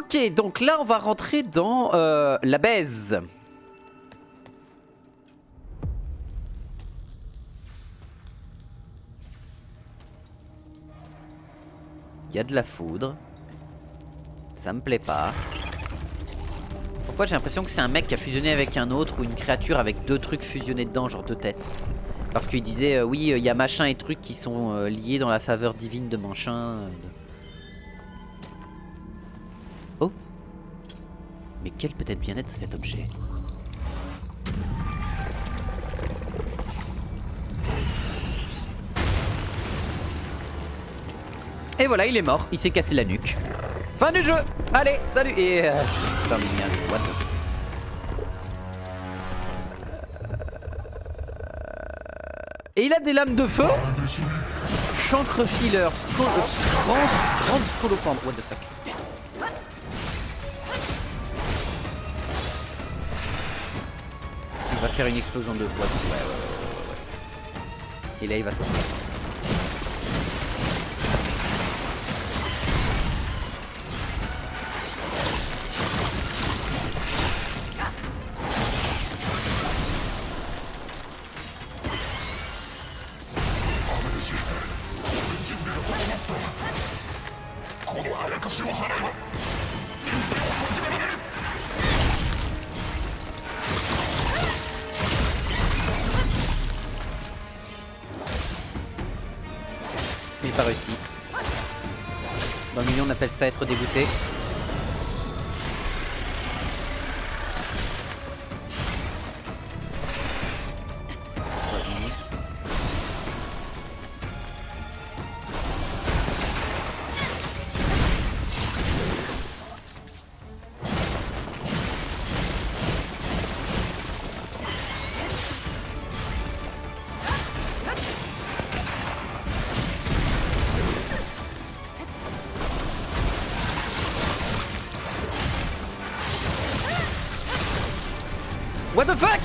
Ok, donc là on va rentrer dans la baise. Il y a de la foudre. Ça me plaît pas. Pourquoi j'ai l'impression que c'est un mec qui a fusionné avec un autre ou une créature avec deux trucs fusionnés dedans, genre deux têtes. Parce qu'il disait oui, il y a machin et trucs qui sont liés dans la faveur divine de machin. Oh. Mais quel peut-être bien être cet objet? Et voilà, il est mort, il s'est cassé la nuque. Fin du jeu. Allez, salut. Et putain, mais il y a un what the... Et il a des lames de feu. Chancre filler, grande scolopendre. What the fuck. Il va faire une explosion de poison. Ouais. Et là il va se retrouver. Il n'est pas réussi. Dans le milieu on appelle ça être dégoûté. What the fuck?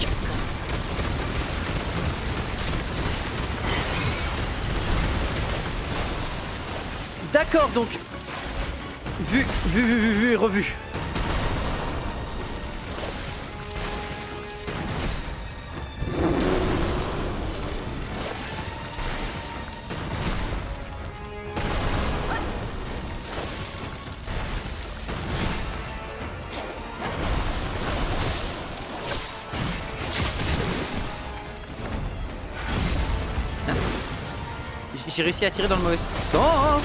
D'accord, donc vu et revu. J'ai réussi à tirer dans le mauvais sens.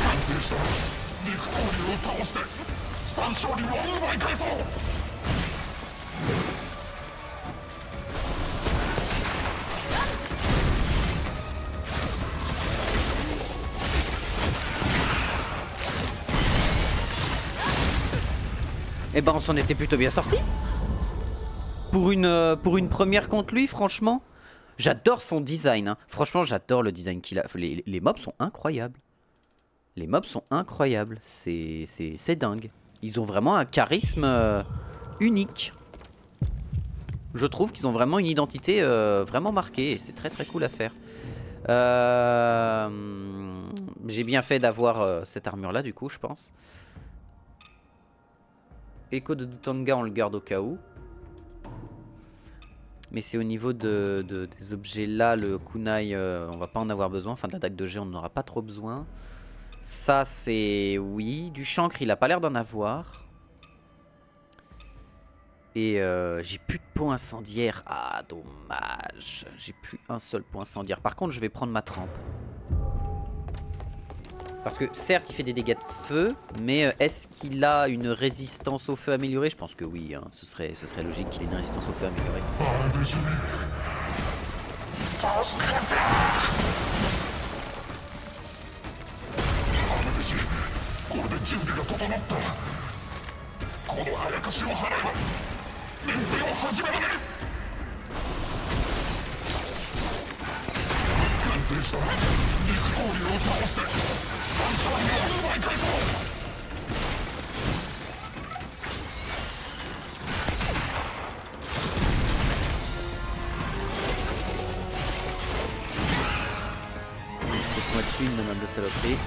Eh ben on s'en était plutôt bien sorti. Pour une première contre lui, franchement. J'adore son design, hein. Franchement j'adore le design qu'il a. Les mobs sont incroyables. Les mobs sont incroyables. C'est dingue. Ils ont vraiment un charisme unique. Je trouve qu'ils ont vraiment une identité vraiment marquée. Et c'est très très cool à faire. J'ai bien fait d'avoir cette armure là du coup je pense. Écho de Tanga on le garde au cas où. Mais c'est au niveau des objets là, le kunai, on va pas en avoir besoin. Enfin de la dague de jet on n'en aura pas trop besoin. Ça c'est oui. Du chancre il a pas l'air d'en avoir. Et j'ai plus de points incendiaires. Ah dommage. J'ai plus un seul point incendiaire. Par contre je vais prendre ma trempe. Parce que certes il fait des dégâts de feu. Mais est-ce qu'il a une résistance au feu améliorée? Je pense que oui, hein. Ce serait logique qu'il ait une résistance au feu améliorée. Saute-moi dessus, une bonhomme de saloperie.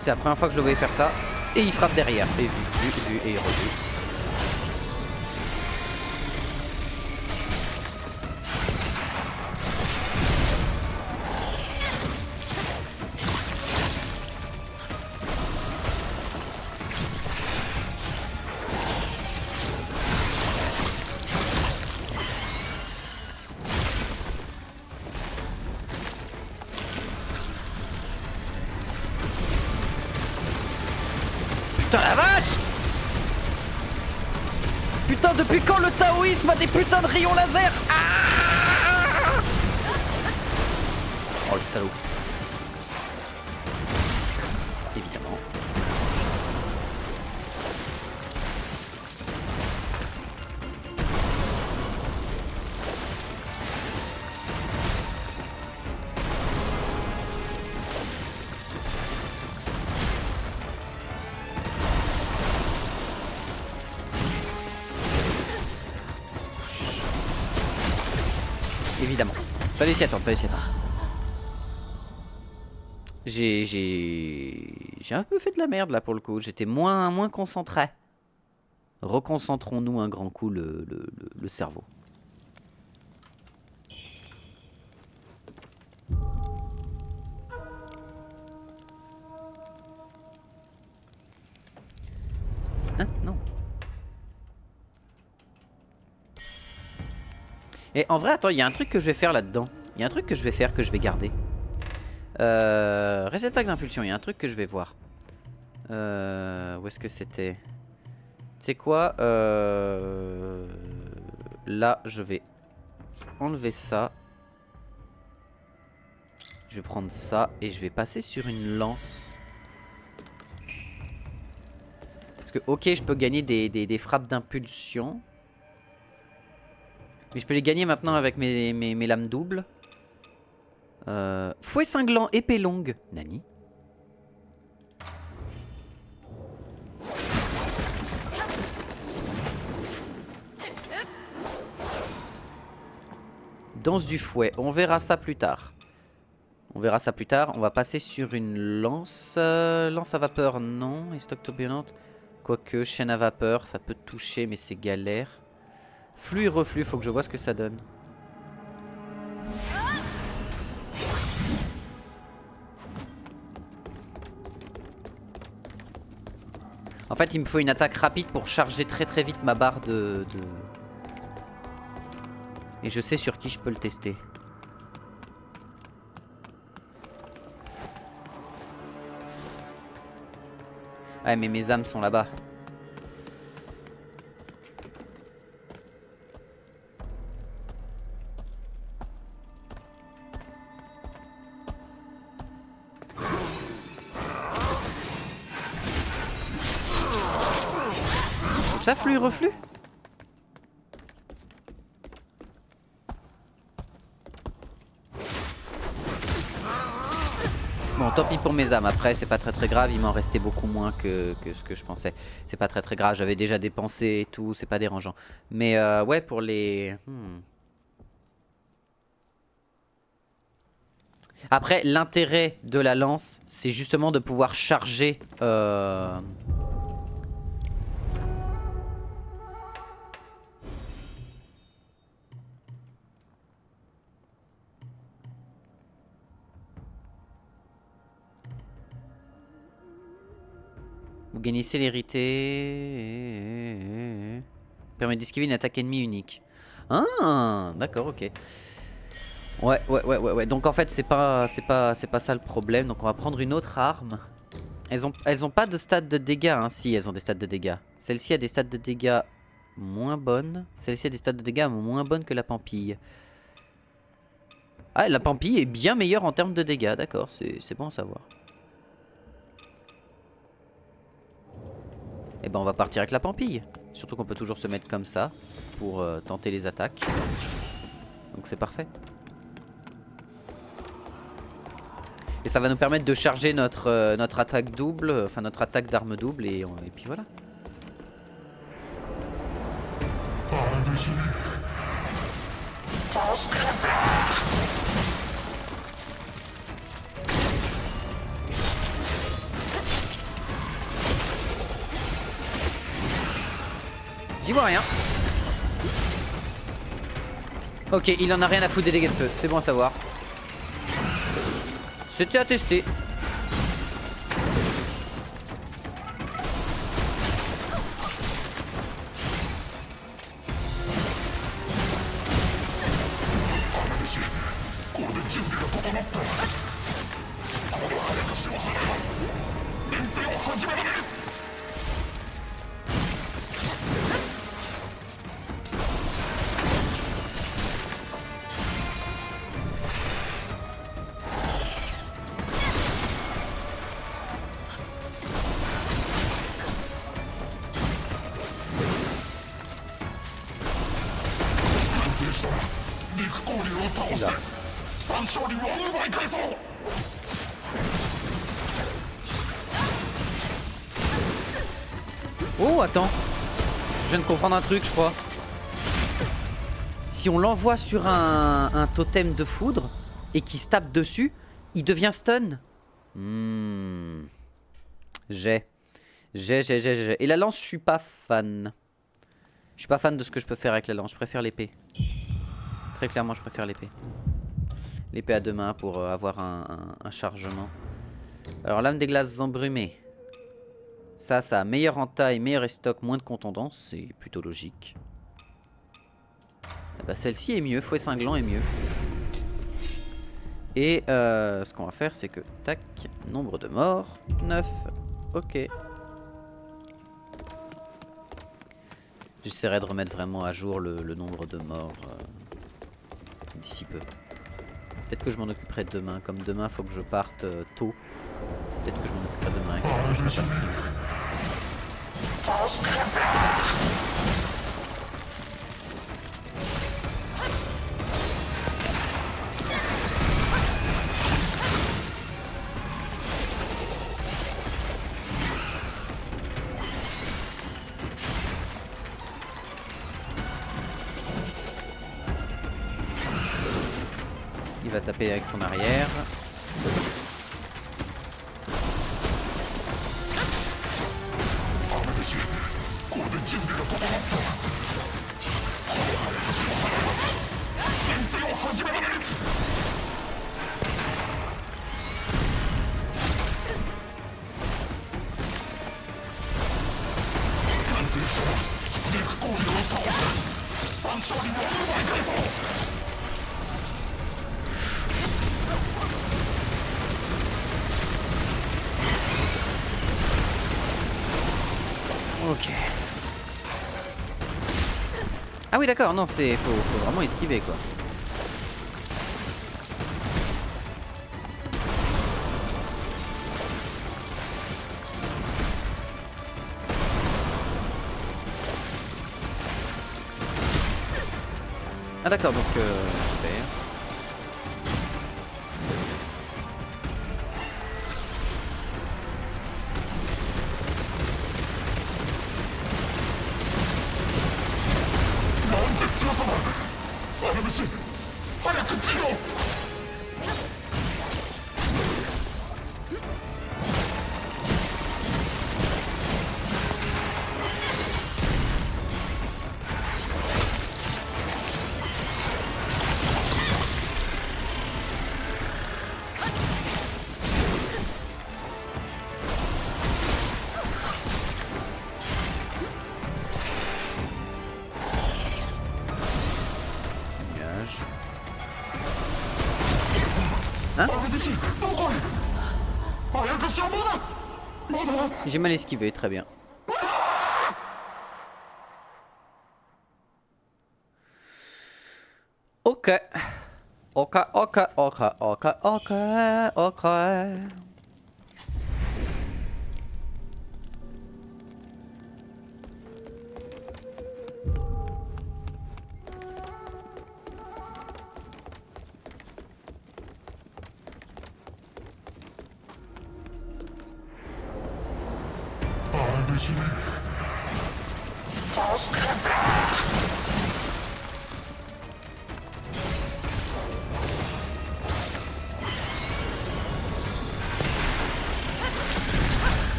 C'est la première fois que je le voyais faire ça. Et il frappe derrière. Et vu, et revu. Putain la vache! Putain, depuis quand le taoïsme a des putains de rayons laser? Ah! Oh le salaud. Évidemment. Évidemment. Fallait s'y attendre, fallait s'y attendre. J'ai un peu fait de la merde là pour le coup. J'étais moins concentré. Reconcentrons-nous un grand coup le cerveau. Hein? Non. Et en vrai, attends, il y a un truc que je vais faire là-dedans. Il y a un truc que je vais faire, que je vais garder. Réceptacle d'impulsion, il y a un truc que je vais voir. Où est-ce que c'était? Tu sais quoi? Là, je vais enlever ça. Je vais prendre ça et je vais passer sur une lance. Parce que, ok, je peux gagner des frappes d'impulsion. Mais je peux les gagner maintenant avec mes lames doubles. Fouet cinglant, épée longue. Nani? Danse du fouet. On verra ça plus tard. On verra ça plus tard. On va passer sur une lance. Lance à vapeur, non. Et stock tourbillonnante. Quoique, chaîne à vapeur, ça peut toucher, mais c'est galère. Flux et reflux, faut que je vois ce que ça donne. En fait, il me faut une attaque rapide pour charger très vite ma barre de... Et je sais sur qui je peux le tester. Ouais, mais mes âmes sont là-bas. Ça, flux reflux? Bon, tant pis pour mes âmes. Après, c'est pas très grave. Il m'en restait beaucoup moins que ce que je pensais. C'est pas très grave. J'avais déjà dépensé et tout. C'est pas dérangeant. Mais ouais, pour les... Après, l'intérêt de la lance, c'est justement de pouvoir charger... Vous gagnez célérité. Permet d'esquiver une attaque ennemie unique. Ah, d'accord, ok. Ouais. Donc en fait, c'est pas ça le problème. Donc on va prendre une autre arme. Elles ont pas de stade de dégâts, hein. Si, elles ont des stats de dégâts. Celle-ci a des stats de dégâts moins bonnes. Celle-ci a des stats de dégâts moins bonnes que la pampille. Ah, la pampille est bien meilleure en termes de dégâts, d'accord, c'est bon à savoir. Et ben on va partir avec la pampille. Surtout qu'on peut toujours se mettre comme ça pour tenter les attaques. Donc c'est parfait. Et ça va nous permettre de charger notre attaque double, enfin notre attaque d'arme double et puis voilà. J'y vois rien. Ok, il en a rien à foutre des dégâts de feu, c'est bon à savoir. C'était à tester. Oh, attends. Je viens de comprendre un truc, je crois. Si on l'envoie sur un totem de foudre et qu'il se tape dessus, il devient stun. J'ai. Et la lance, je suis pas fan. Je suis pas fan de ce que je peux faire avec la lance. Je préfère l'épée. Très clairement, je préfère l'épée. L'épée à deux mains pour avoir un chargement. Alors, lame des glaces embrumées. Ça a meilleur en taille, meilleur estoc, moins de contondance. C'est plutôt logique. Bah, celle-ci est mieux. Fouet cinglant est mieux. Et ce qu'on va faire, c'est que... Tac. Nombre de morts. 9. Ok. J'essaierai de remettre vraiment à jour le nombre de morts d'ici peu. Peut-être que je m'en occuperai demain. Comme demain, faut que je parte tôt. Peut-être que je m'en occuperai demain. Et que je ferai pas stream. Il va taper avec son arrière. Ok. Ah oui d'accord, non c'est faut vraiment esquiver quoi. Ah d'accord donc super. Hein? J'ai mal esquivé, très bien. Ok. Ok.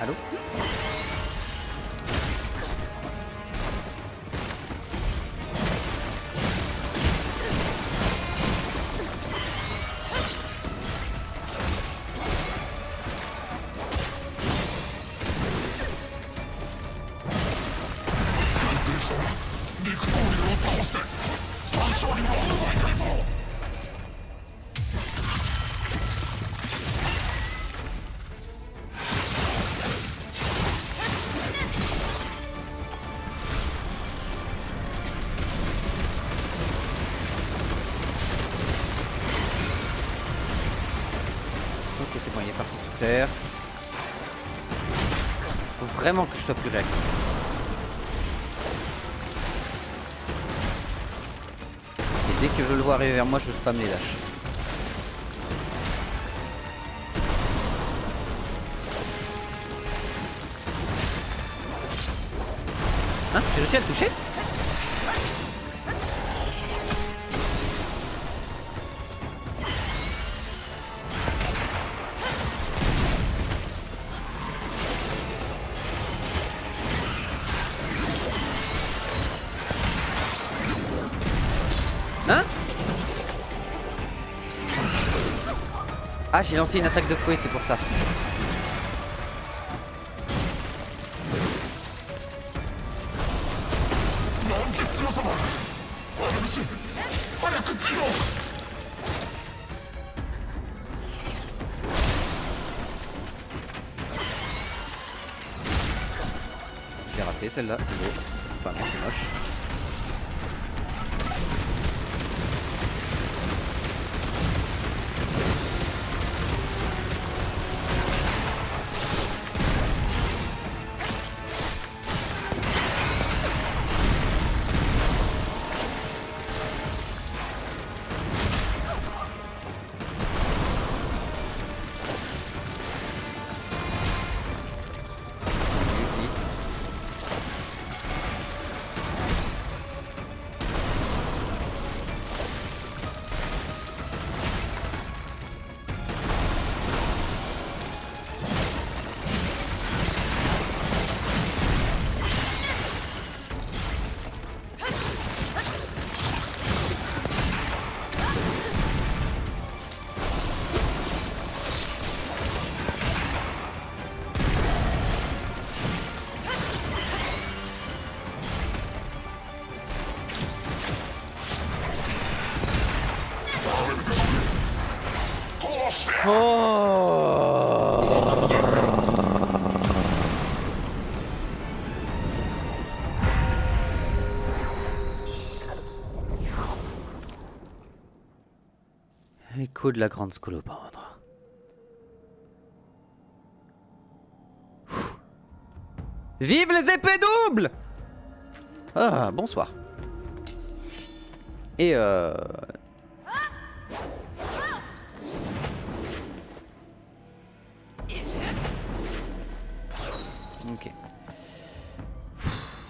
Allô? Ok, c'est bon, il est parti sous terre. Faut vraiment que je sois plus réactif. Et dès que je le vois arriver vers moi, je spamme les lâches. Hein? J'ai réussi à le toucher? Hein? Ah, j'ai lancé une attaque de fouet, c'est pour ça. Je l'ai raté celle-là, c'est beau. Enfin non, c'est moche. Écho de la grande scolopendre. Vive les épées doubles! Ah, bonsoir. Et ok.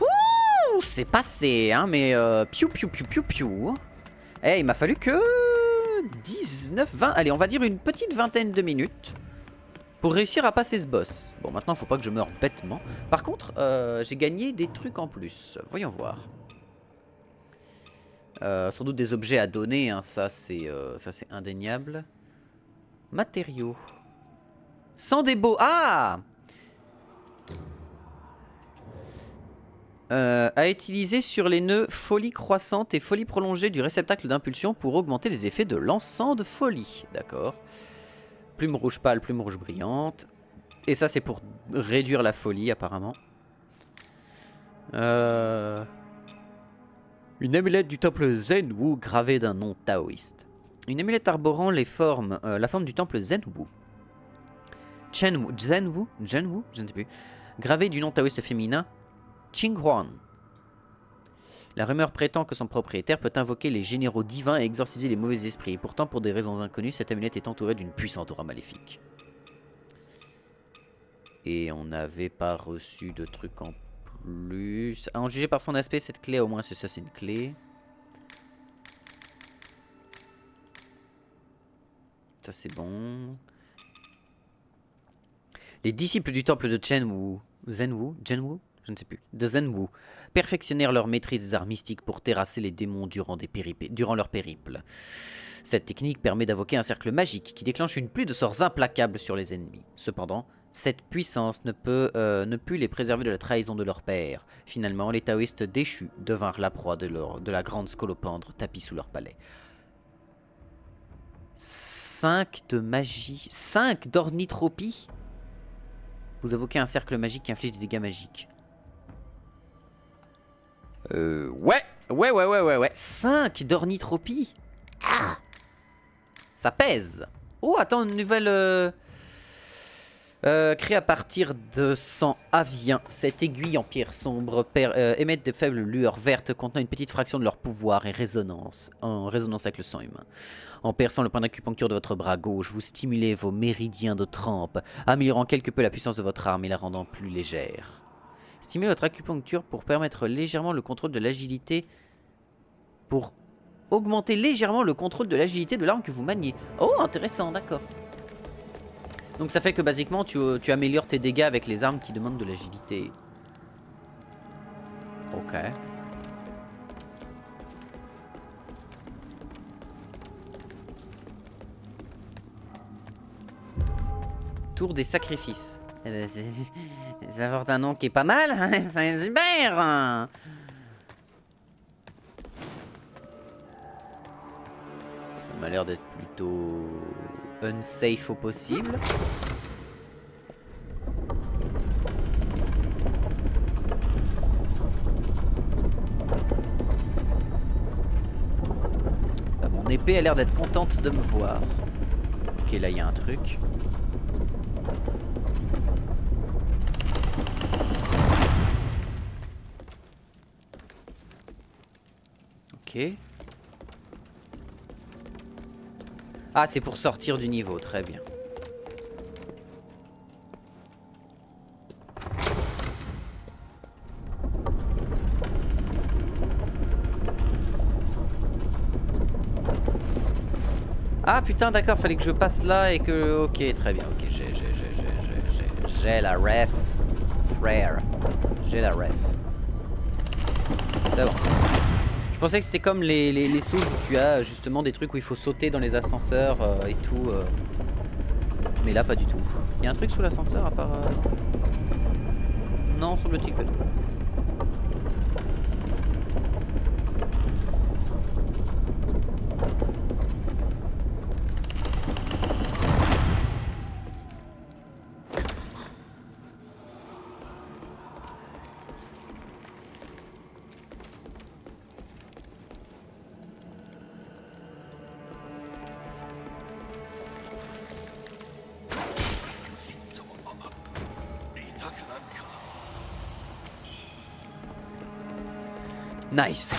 Ouh, c'est passé, hein, mais piou piou piou piou piou. Eh, il m'a fallu que 19, 20, allez, on va dire une petite vingtaine de minutes pour réussir à passer ce boss. Bon, maintenant, faut pas que je meure bêtement. Par contre, j'ai gagné des trucs en plus. Voyons voir. Sans doute des objets à donner, hein, ça c'est indéniable. Matériaux. Sans débo. Ah! À utiliser sur les nœuds folie croissante et folie prolongée du réceptacle d'impulsion pour augmenter les effets de l'encens de folie. D'accord. Plume rouge pâle, plume rouge brillante. Et ça c'est pour réduire la folie apparemment. Une amulette du temple Zenwu gravée d'un nom taoïste. Une amulette arborant la forme du temple Zenwu. Zenwu, je ne sais plus. Gravée du nom taoïste féminin Qinghuan. La rumeur prétend que son propriétaire peut invoquer les généraux divins et exorciser les mauvais esprits. Et pourtant, pour des raisons inconnues, cette amulette est entourée d'une puissante aura maléfique. Et on n'avait pas reçu de trucs en plus. En juger par son aspect, cette clé, au moins c'est ça, c'est une clé. Ça c'est bon. Les disciples du temple de Zhenwu, je ne sais plus, de Zhenwu, perfectionnèrent leur maîtrise des arts mystiques pour terrasser les démons durant leur périple. Cette technique permet d'invoquer un cercle magique qui déclenche une pluie de sorts implacables sur les ennemis. Cependant, cette puissance ne put les préserver de la trahison de leur père. Finalement, les taoïstes déchus devinrent la proie de la grande scolopendre tapie sous leur palais. 5 de magie, 5 d'ornithropie. Vous invoquez un cercle magique qui inflige des dégâts magiques. Ouais. 5 d'ornithropie. Ah, ça pèse. Oh, attends, une nouvelle... créée à partir de sang avien. Cette aiguille en pierre sombre émet de faibles lueurs vertes contenant une petite fraction de leur pouvoir et en résonance avec le sang humain. En perçant le point d'acupuncture de votre bras gauche, vous stimulez vos méridiens de trempe, améliorant quelque peu la puissance de votre arme et la rendant plus légère. Stimulez votre acupuncture pour permettre légèrement le contrôle de l'agilité. Pour augmenter légèrement le contrôle de l'agilité de l'arme que vous maniez. Oh, intéressant, d'accord. Donc ça fait que basiquement tu améliores tes dégâts avec les armes qui demandent de l'agilité. Ok. Tour des sacrifices. Ça porte un nom qui est pas mal, hein, c'est super. Hein. Ça m'a l'air d'être plutôt unsafe au possible. Bah, mon épée a l'air d'être contente de me voir. Ok, là il y a un truc. Ok. Ah, c'est pour sortir du niveau, très bien. Ah putain, d'accord, fallait que je passe là et que... Ok, très bien, ok, j'ai la ref, frère. J'ai la ref. C'est bon. Je pensais que c'était comme les sauts où tu as justement des trucs où il faut sauter dans les ascenseurs et tout. Mais là, pas du tout. Il y a un truc sous l'ascenseur à part... Non, semble-t-il que non. Nice.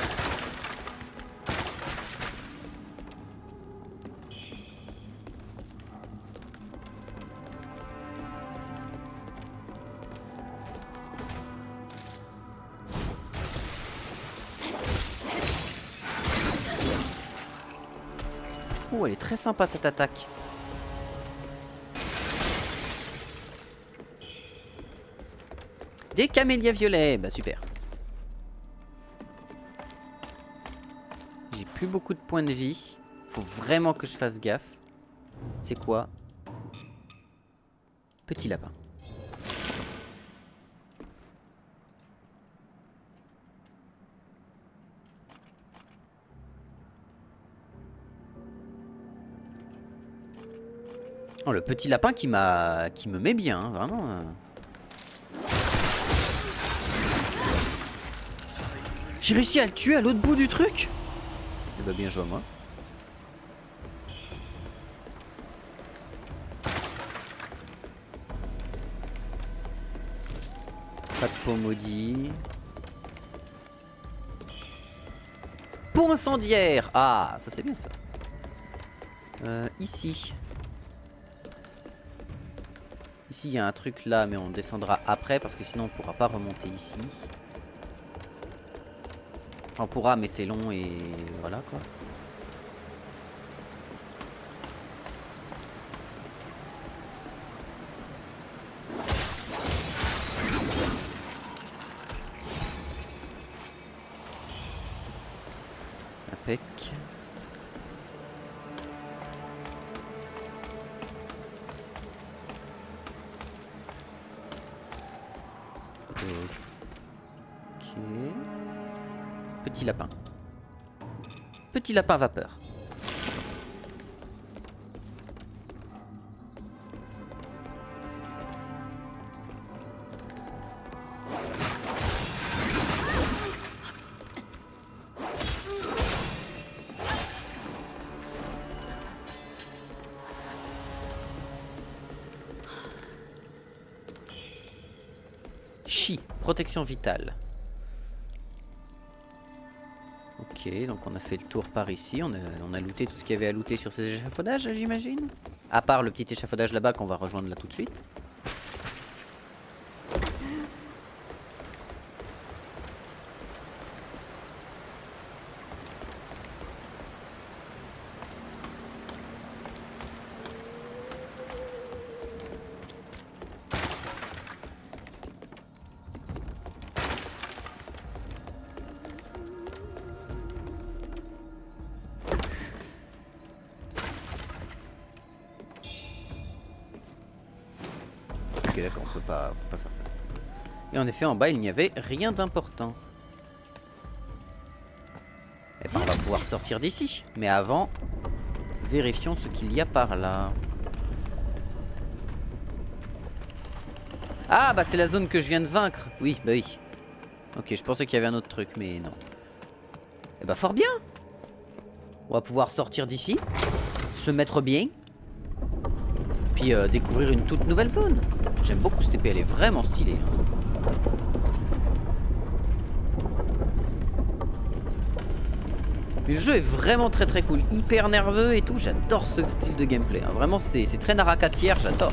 Ouh, elle est très sympa cette attaque. Des camélias violets, bah super. J'ai plus beaucoup de points de vie. Faut vraiment que je fasse gaffe. C'est quoi? Petit lapin. Oh, le petit lapin qui me met bien, hein, vraiment. J'ai réussi à le tuer à l'autre bout du truc. Eh bah bien joué à moi. Pas de peau maudit. Peau incendiaire. Ah, ça c'est bien ça. Ici. Ici, il y a un truc là, mais on descendra après parce que sinon on pourra pas remonter ici. Enfin, on pourra, mais c'est long et voilà quoi. Impec. Ok. Petit lapin. Petit lapin vapeur. Chi, protection vitale. Ok, donc on a fait le tour par ici. On a looté tout ce qu'il y avait à looter sur ces échafaudages, j'imagine. À part le petit échafaudage là-bas qu'on va rejoindre là tout de suite. Ok, d'accord, on peut pas faire ça. Et en effet, en bas, il n'y avait rien d'important. Et ben, on va pouvoir sortir d'ici. Mais avant, vérifions ce qu'il y a par là. Ah, bah c'est la zone que je viens de vaincre. Oui, bah oui. Ok, je pensais qu'il y avait un autre truc, mais non. Et bah fort bien. On va pouvoir sortir d'ici, se mettre bien, puis découvrir une toute nouvelle zone. J'aime beaucoup cette épée, elle est vraiment stylée. Mais le jeu est vraiment très cool, hyper nerveux et tout, j'adore ce style de gameplay. Hein. Vraiment, c'est très narracatière, j'adore.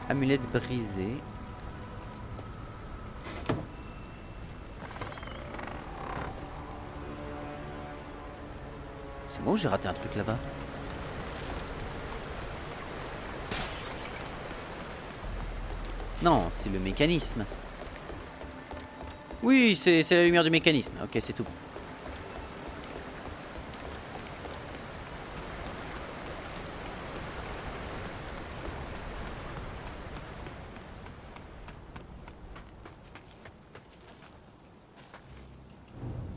Amulette brisée. C'est moi ou j'ai raté un truc là-bas? Non, c'est le mécanisme. Oui, c'est la lumière du mécanisme. Ok, c'est tout.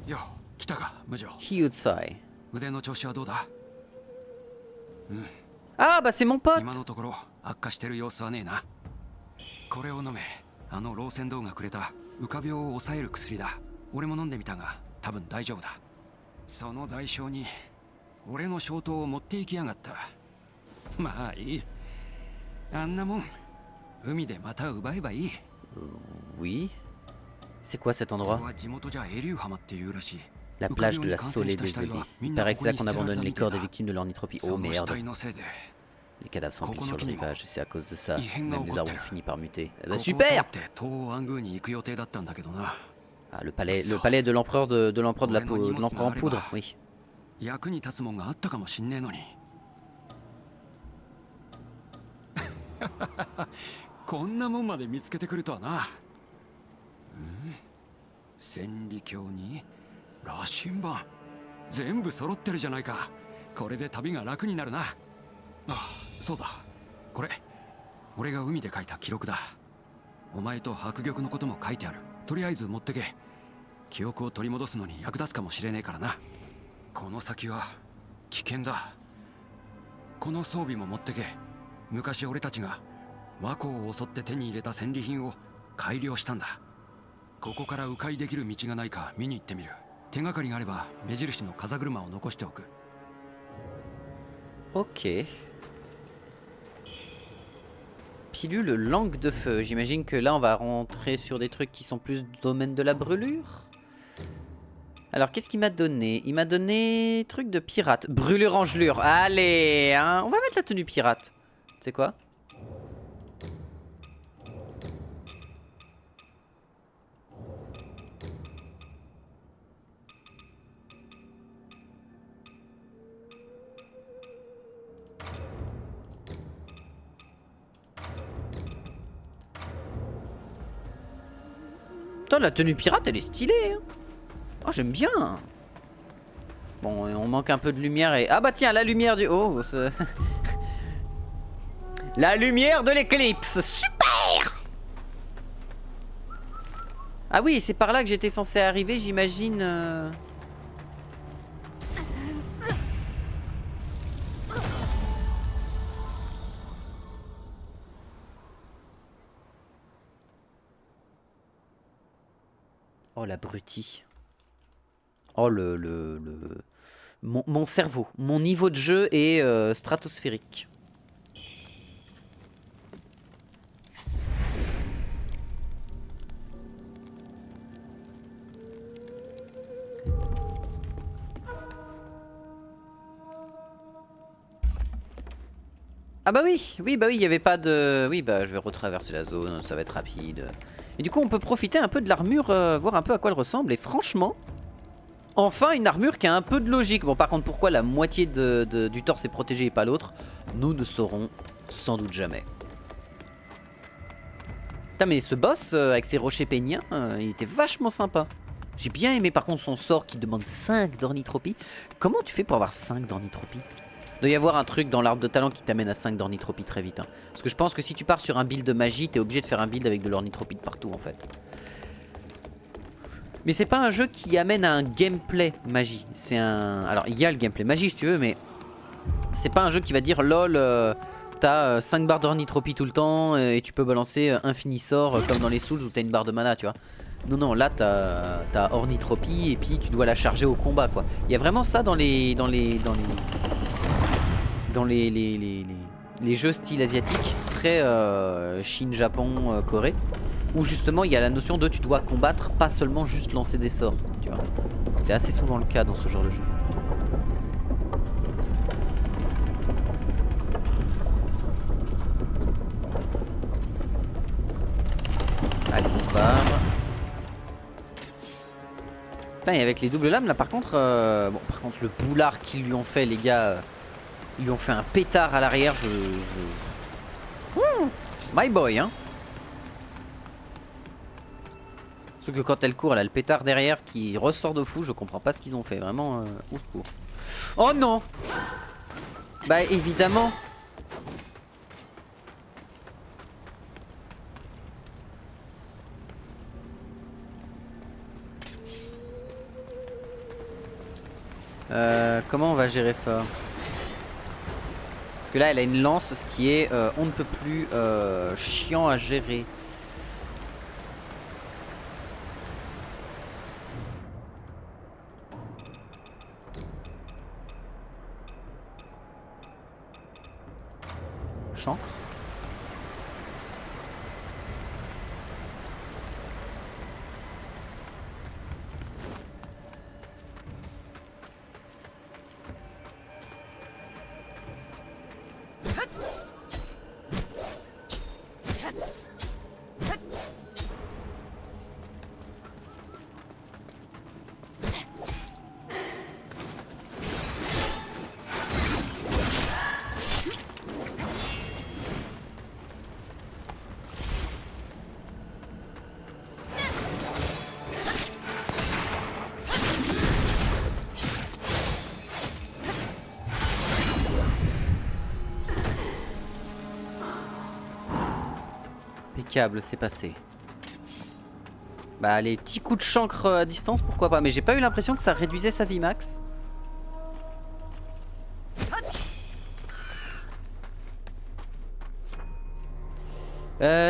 Yo, 来たか、無常。 Hyutsai. 腕の調子はどうだ？ Ah, bah c'est mon pote. 今のところ悪化してる様子はねえな。これを飲め。あの老船頭がくれた浮か病を抑える薬だ。俺も飲んでみたが多分大丈夫だ。その代償に俺の消灯を持っていきやがった。まあいい。あんなもん海でまた奪えばいい。 Oui. C'est quoi cet endroit? ここは地元じゃエリュー浜っていうらしい。 La plage de la Solée désolée. Il paraît que c'est là qu'on abandonne les corps des victimes de l'ornithropie. Oh merde. Les cadavres s'empilent sur le rivage et c'est à cause de ça. Même les arbres ont fini par muter. Eh ben, super! Ah, le palais de l'empereur de l'empereur de l'empereur en poudre, oui. 役に立つもんがあったかもしんねえのに。こんなもんまで見つけてくるとはな。千里鏡に羅針盤全部揃ってるじゃないか。これで旅が楽になるな。ああ、そうだ。これ俺が海で書いた記録だ。お前と白玉のことも書いてある。とりあえず持ってけ。記憶を取り戻すのに役立つかもしれねえからな。この先は危険だ。この装備も持ってけ。昔俺たちが倭寇を襲って手に入れた戦利品を改良したんだ。ここから迂回できる道がないか見に行ってみる。手がかりがあれば目印の風車を残しておく。 Ok. Stylule langue de feu. J'imagine que là on va rentrer sur des trucs qui sont plus du domaine de la brûlure. Alors qu'est-ce qu'il m'a donné? Il m'a donné truc de pirate. Brûlure en gelure. Allez, hein, on va mettre la tenue pirate. Tu sais quoi? Putain, la tenue pirate elle est stylée, hein. Oh, j'aime bien. Bon, on manque un peu de lumière et... Ah bah tiens, la lumière du... Oh, la lumière de l'éclipse. Super. Ah oui, c'est par là que j'étais censé arriver, j'imagine... Oh, l'abruti. Oh, mon cerveau. Mon niveau de jeu est stratosphérique. Ah bah oui, bah oui, il n'y avait pas de... Oui, bah je vais retraverser la zone, ça va être rapide. Et du coup, on peut profiter un peu de l'armure, voir un peu à quoi elle ressemble. Et franchement, enfin une armure qui a un peu de logique. Bon, par contre, pourquoi la moitié du torse est protégée et pas l'autre, nous ne saurons sans doute jamais. Putain, mais ce boss, avec ses rochers péniens, il était vachement sympa. J'ai bien aimé par contre son sort qui demande 5 d'ornithropie. Comment tu fais pour avoir 5 d'ornithropie? Il doit y avoir un truc dans l'arbre de talent qui t'amène à 5 d'ornithropie très vite, hein. Parce que je pense que si tu pars sur un build de magie, t'es obligé de faire un build avec de l'ornithropie de partout en fait. Mais c'est pas un jeu qui amène à un gameplay magie. C'est un... Alors il y a le gameplay magie si tu veux, mais c'est pas un jeu qui va dire lol, t'as 5 barres d'ornithropie tout le temps et tu peux balancer infini sort comme dans les Souls où t'as une barre de mana, tu vois. Non, non, là t'as ornithropie et puis tu dois la charger au combat quoi. Il y a vraiment ça dans les jeux style asiatique, très Chine, Japon, Corée, où justement il y a la notion de tu dois combattre, pas seulement juste lancer des sorts, tu vois. C'est assez souvent le cas dans ce genre de jeu. Allez, on se barre. Putain, et avec les doubles lames là par contre, bon par contre le boulard qu'ils lui ont fait les gars, ils lui ont fait un pétard à l'arrière, My boy hein. Sauf que quand elle court elle a le pétard derrière qui ressort de fou, je comprends pas ce qu'ils ont fait, vraiment au secours. Oh non. Bah évidemment. Comment on va gérer ça? Parce que là elle a une lance, ce qui est on ne peut plus chiant à gérer. Chancre. Impeccable, c'est passé. Bah les petits coups de chancre à distance, pourquoi pas. Mais j'ai pas eu l'impression que ça réduisait sa vie max.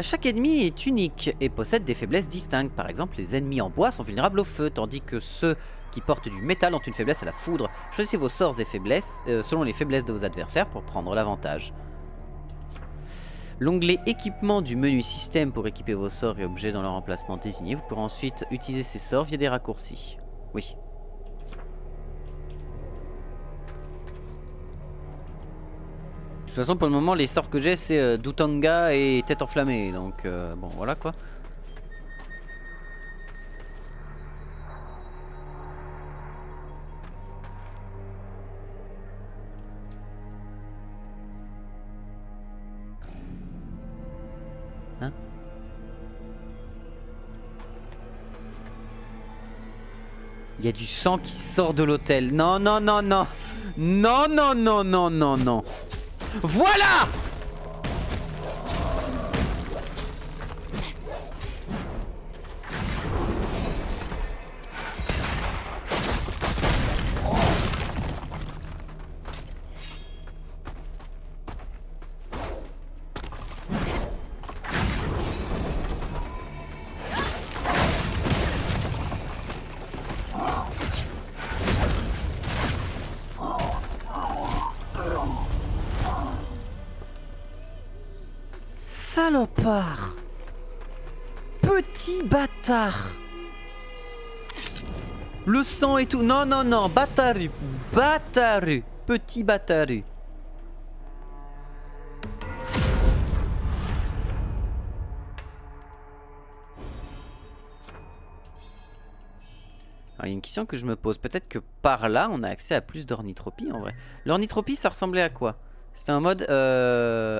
Chaque ennemi est unique et possède des faiblesses distinctes. Par exemple, les ennemis en bois sont vulnérables au feu, tandis que ceux qui portent du métal ont une faiblesse à la foudre. Choisissez vos sorts et faiblesses selon les faiblesses de vos adversaires pour prendre l'avantage. L'onglet équipement du menu système pour équiper vos sorts et objets dans leur emplacement désigné. Vous pourrez ensuite utiliser ces sorts via des raccourcis. Oui. De toute façon, pour le moment, les sorts que j'ai, c'est Dutanga et Tête enflammée. Donc, bon, voilà quoi. Hein? Il y a du sang qui sort de l'hôtel. Non, non, non, non. Non, non, non, non, non, non. Voilà! Salopard! Petit bâtard! Le sang et tout. Non, non, non. Bataru. Bataru. Petit bataru. Alors, il y a une question que je me pose. Peut-être que par là, on a accès à plus d'ornithropie en vrai. L'ornithropie, ça ressemblait à quoi? C'était un mode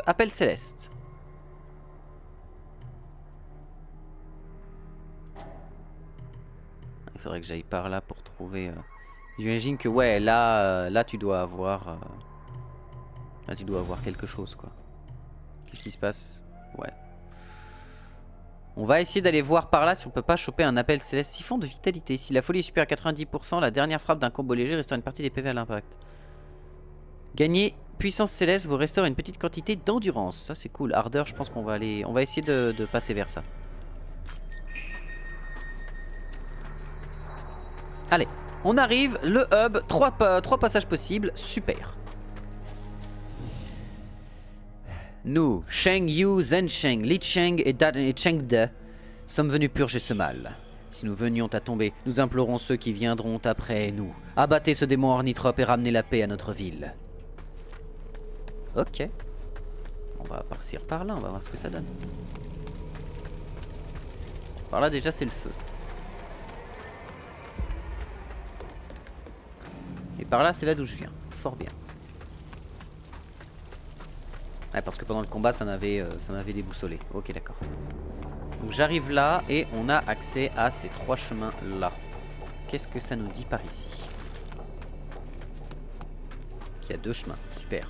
appel céleste. Il faudrait que j'aille par là pour trouver... J'imagine que ouais, là tu dois avoir... Là tu dois avoir quelque chose quoi. Qu'est-ce qui se passe? Ouais. On va essayer d'aller voir par là si on peut pas choper un appel céleste. Siphon de vitalité. Si la folie est supérieure à 90%, la dernière frappe d'un combo léger restaure une partie des PV à l'impact. Gagner puissance céleste vous restaure une petite quantité d'endurance. Ça c'est cool. Ardeur, je pense qu'on va aller... On va essayer de passer vers ça. Allez, on arrive, le hub, 3 passages possibles, super. Nous, Sheng Yu, Zhen Sheng, Li Cheng et Cheng De, sommes venus purger ce mal. Si nous venions à tomber, nous implorons ceux qui viendront après nous. Abattez ce démon ornithrope et ramenez la paix à notre ville. Ok. On va partir par là, on va voir ce que ça donne. Par là déjà c'est le feu. Et par là, c'est là d'où je viens. Fort bien. Ouais, parce que pendant le combat, ça m'avait déboussolé. Ok, d'accord. Donc j'arrive là et on a accès à ces 3 chemins là. Qu'est-ce que ça nous dit par ici? Qu'il y a 2 chemins. Super.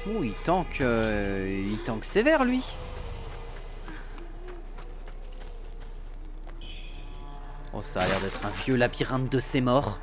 Ouh, il tank sévère lui. Oh, ça a l'air d'être un vieux labyrinthe de ses morts.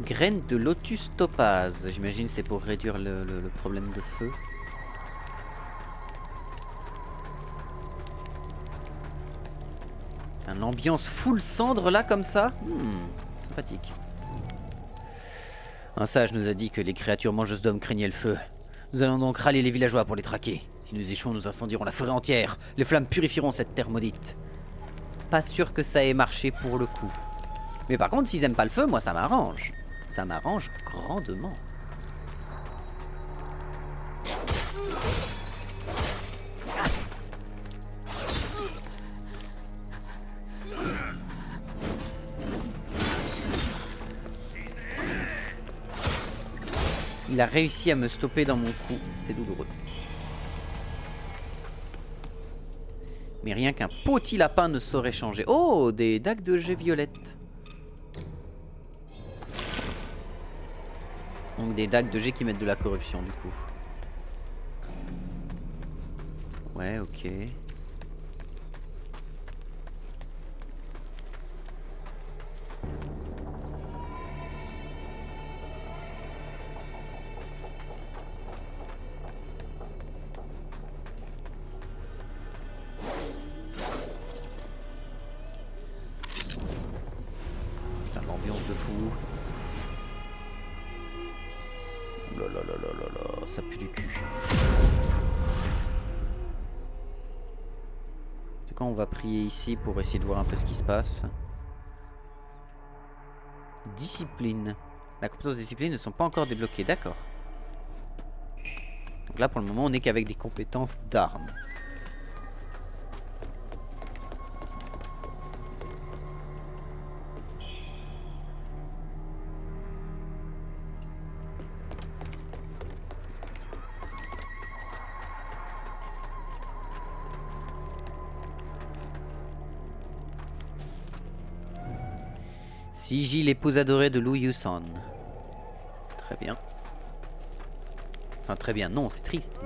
Graine de lotus topaz. J'imagine c'est pour réduire le problème de feu. L'ambiance full cendre là comme ça. Sympathique. Un sage nous a dit que les créatures mangeuses d'hommes craignaient le feu. Nous allons donc rallier les villageois pour les traquer. Si nous échouons, nous incendierons la forêt entière. Les flammes purifieront cette terre maudite. Pas sûr que ça ait marché pour le coup. Mais par contre, s'ils aiment pas le feu, moi ça m'arrange. Ça m'arrange grandement. Il a réussi à me stopper dans mon coup, c'est douloureux. Mais rien qu'un petit lapin ne saurait changer. Oh, des dagues de jet violettes. Donc des dagues de jet qui mettent de la corruption du coup. Ouais, ok. de fou. Oh là là là là là là, ça pue du cul. C'est quand on va prier ici pour essayer de voir un peu ce qui se passe. Discipline. La compétence de discipline ne sont pas encore débloquées, d'accord. Donc là pour le moment on n'est qu'avec des compétences d'armes. Siji, l'épouse adorée de Lu Yusan. Très bien. Enfin très bien, non c'est triste.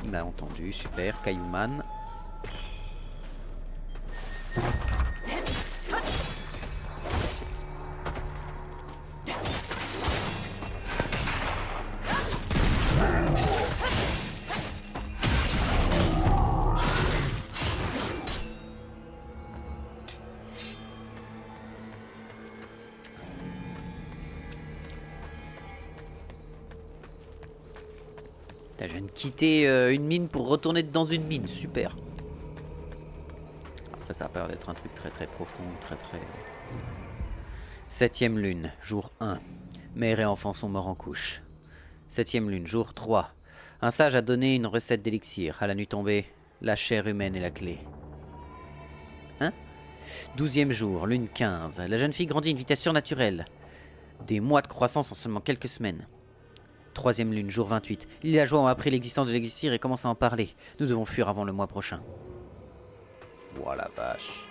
Il m'a entendu, super, Kayuman. Je viens de quitter une mine pour retourner dans une mine, super. Après ça a pas l'air d'être un truc très très profond, très très... 7ème lune, jour 1. Mère et enfant sont morts en couche. 7ème lune, jour 3. Un sage a donné une recette d'élixir. À la nuit tombée, la chair humaine est la clé. Hein? 12e jour, lune 15. La jeune fille grandit à une vitesse surnaturelle. Des mois de croissance en seulement quelques semaines. 3ème lune, jour 28. Les villageois ont appris l'existence de l'élixir et commencent à en parler. Nous devons fuir avant le mois prochain. Voilà vache.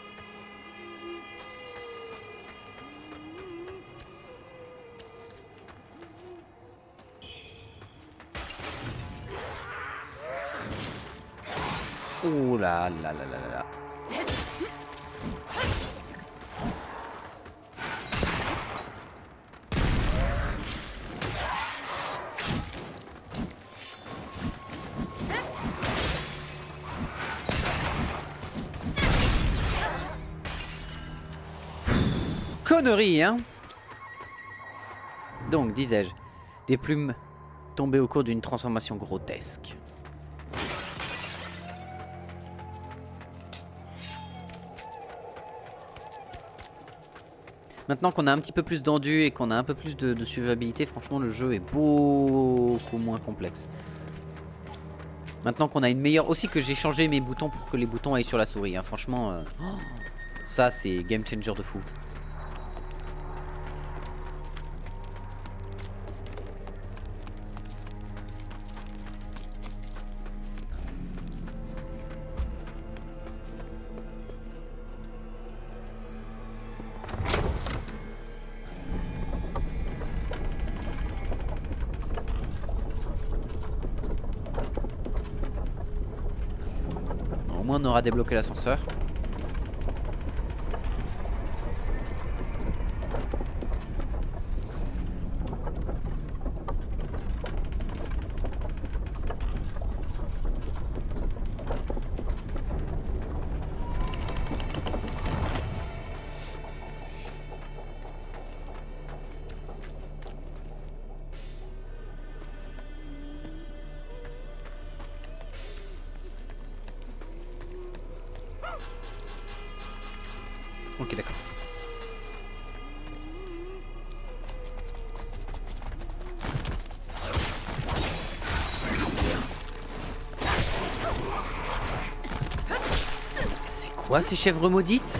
Oh là là là là là là. Connerie, hein. Donc, disais-je, des plumes tombées au cours d'une transformation grotesque. Maintenant qu'on a un petit peu plus d'endu et qu'on a un peu plus de survivabilité, franchement le jeu est beaucoup moins complexe. Maintenant qu'on a une meilleure... Aussi que j'ai changé mes boutons pour que les boutons aillent sur la souris, hein. Franchement, ça c'est game changer de fou. Au moins on aura débloqué l'ascenseur. Ok, d'accord. C'est quoi ces chèvres maudites?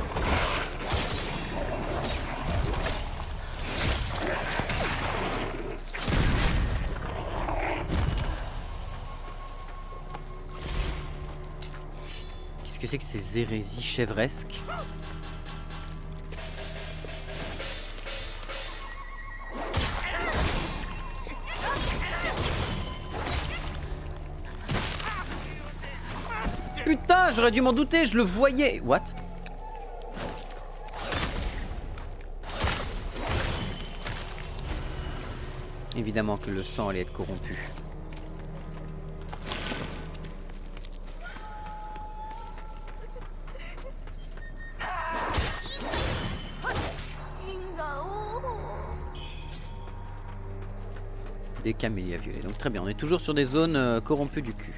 Qu'est-ce que c'est que ces hérésies chèvresques? Putain, j'aurais dû m'en douter, je le voyais. What? Évidemment que le sang allait être corrompu. Des camélias violets. Donc très bien, on est toujours sur des zones corrompues du cul.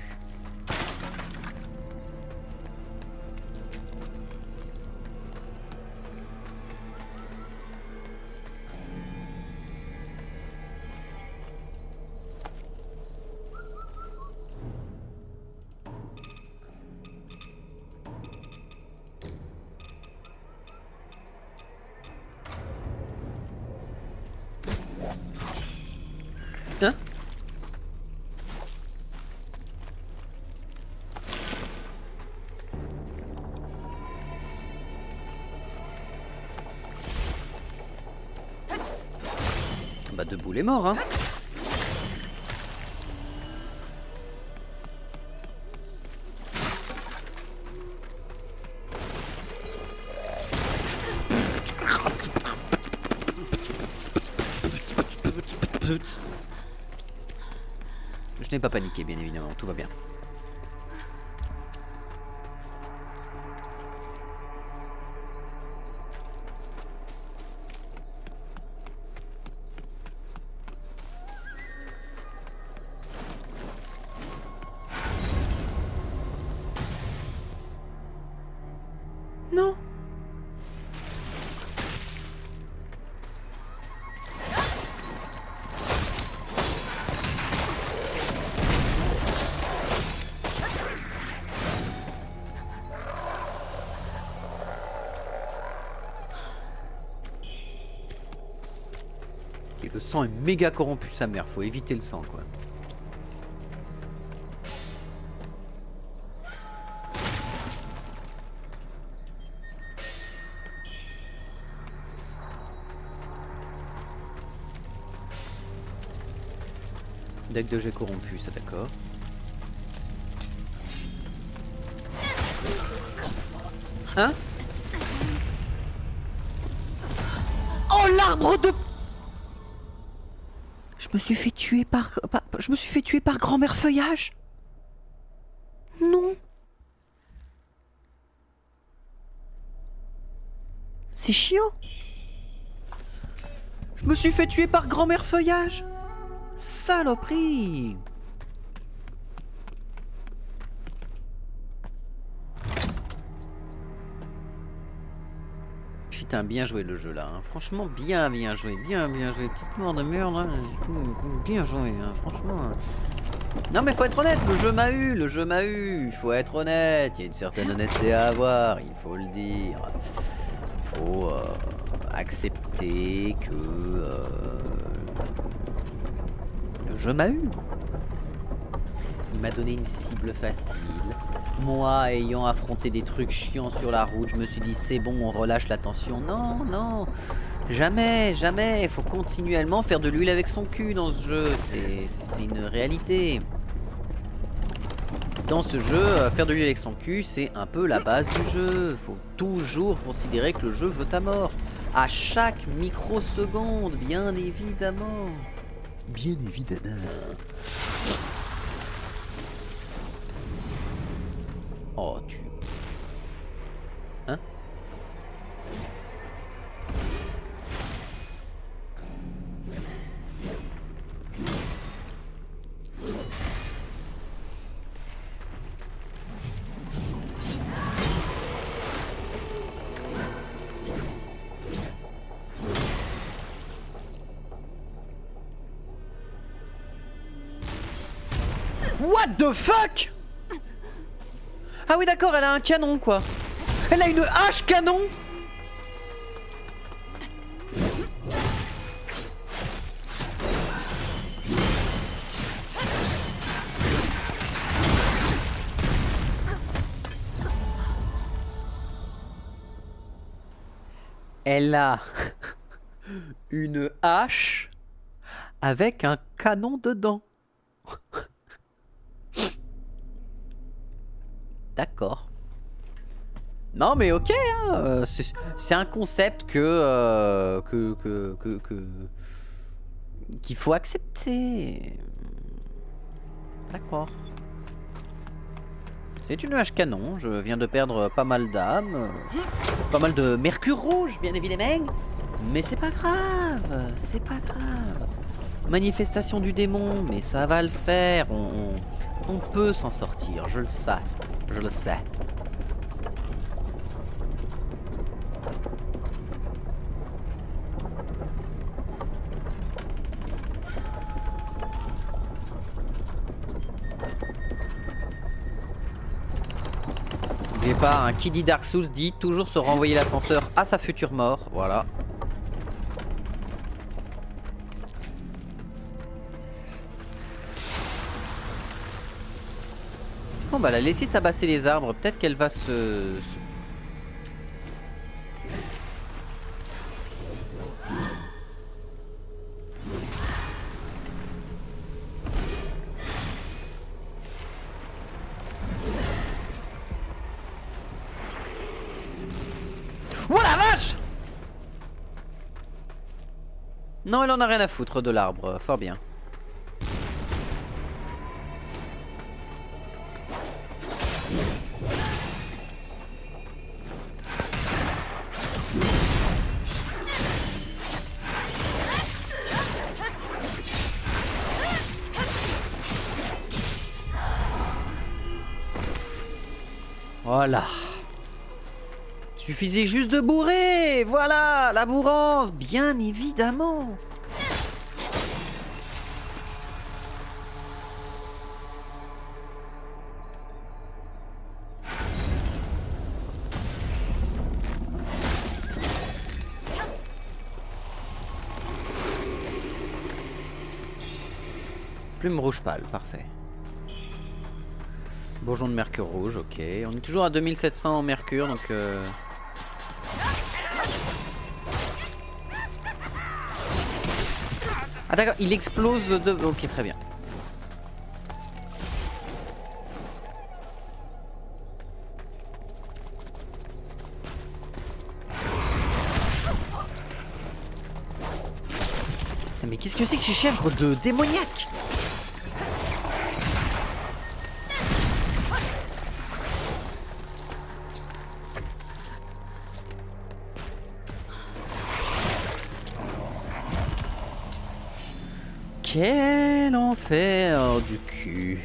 Hein? Bah debout les morts hein. Je n'ai pas paniqué bien évidemment, tout va bien. Non. Le sang est méga corrompu sa mère, faut éviter le sang quoi. Deck de jet corrompu, ça d'accord. Hein? Oh l'arbre de... Je me suis fait tuer par... Je me suis fait tuer par grand-mère feuillage. Non. C'est chiant. Je me suis fait tuer par grand-mère feuillage. Saloperie. Putain, bien joué le jeu là, hein. Franchement bien joué, bien joué, petite mort de merde, hein. Bien joué, hein. Franchement. Non mais faut être honnête, le jeu m'a eu, il faut être honnête, il y a une certaine honnêteté à avoir, il faut le dire. Il faut accepter que le jeu m'a eu. Il m'a donné une cible facile. Moi, ayant affronté des trucs chiants sur la route, je me suis dit c'est bon, on relâche la tension. Non, non, jamais, jamais. Il faut continuellement faire de l'huile avec son cul dans ce jeu. C'est une réalité. Dans ce jeu, faire de l'huile avec son cul, c'est un peu la base du jeu. Faut toujours considérer que le jeu veut ta mort. À chaque microseconde, bien évidemment. Bien évidemment. Oh, tu... Hein? What the fuck? Ah oui d'accord, elle a un canon quoi. Elle a une hache canon. Elle a une hache avec un canon dedans. D'accord. Non mais ok, hein, c'est un concept qu'il faut accepter. D'accord. C'est une hache canon, je viens de perdre pas mal d'âmes, pas mal de mercure rouge bien évidemment, mais c'est pas grave, c'est pas grave. Manifestation du démon, mais ça va le faire. On peut s'en sortir, je le sais. Je le sais. N'oubliez pas, hein, qui dit Dark Souls dit toujours se renvoyer l'ascenseur à sa future mort. Voilà. Bon bah la laisser tabasser les arbres, peut-être qu'elle va se... Oh la vache! Non, elle en a rien à foutre de l'arbre, fort bien. Voilà. Suffisait juste de bourrer. Voilà, la bourrance, bien évidemment. Plume rouge pâle, parfait. Bourgeon de mercure rouge, ok. On est toujours à 2700 en mercure, donc... Ah d'accord, il explose de... Ok, très bien. Putain, mais qu'est-ce que c'est que ces chèvres de démoniaques? Quel enfer du cul.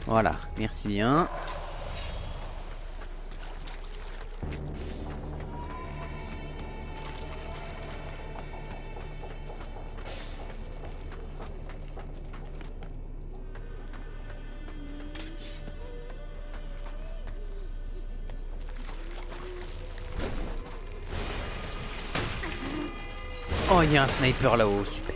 Voilà, merci bien. Oh, il y a un sniper là-haut, super.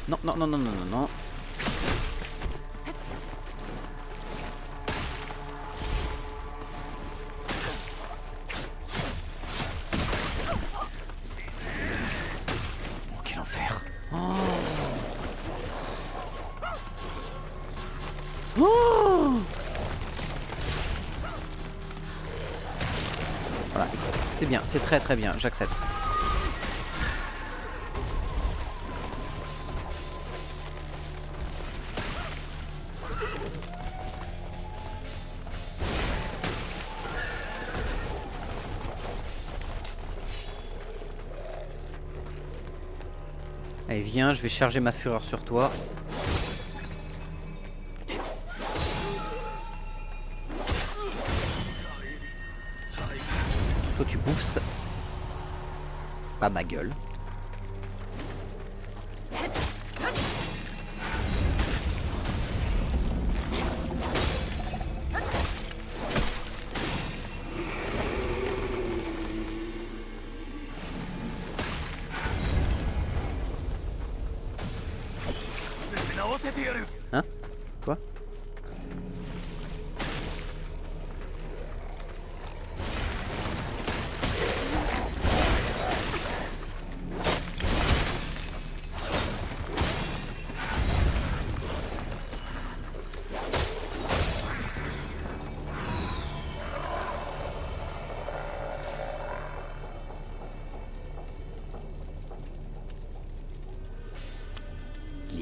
Non, non, non, non, non, non, non. Oh, quel enfer. Oh. Oh. Voilà, c'est bien, c'est très très bien, j'accepte. Allez, viens, je vais charger ma fureur sur toi. Toi, tu bouffes ça. Pas ma gueule. Hein? Quoi?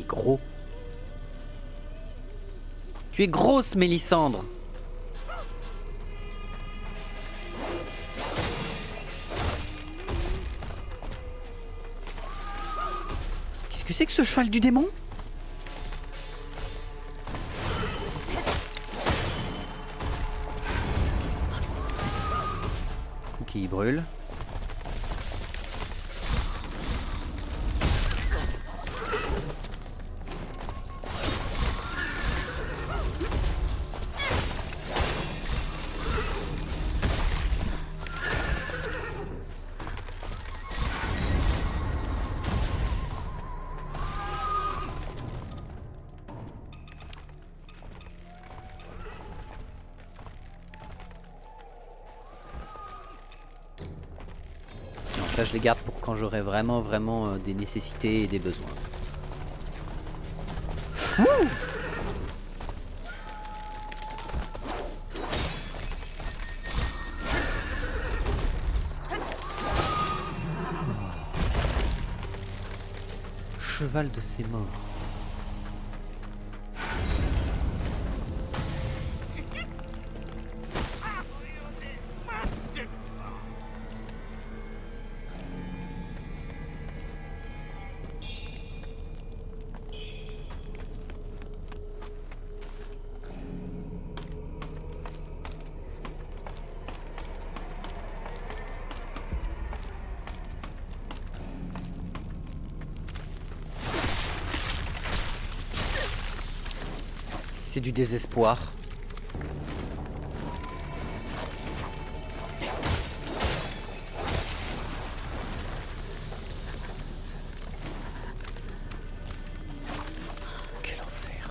gros. Tu es grosse, Mélissandre. Qu'est-ce que c'est que ce cheval du démon? Ok, il brûle. Ça, je les garde pour quand j'aurai vraiment des nécessités et des besoins. Ouh. Cheval de ses morts. C'est du désespoir. Quel enfer.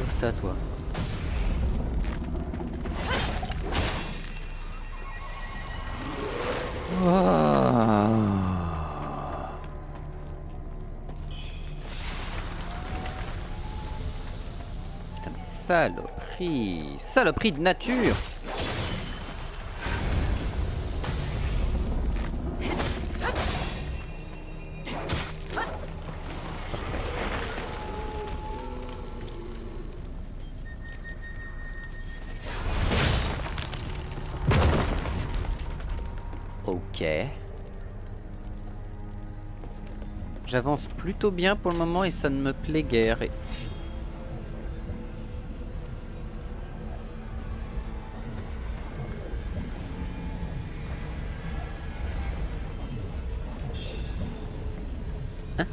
Ça, toi. Putain, mais saloperie. Saloperie de nature. Ok. J'avance plutôt bien pour le moment et ça ne me plaît guère. Hein?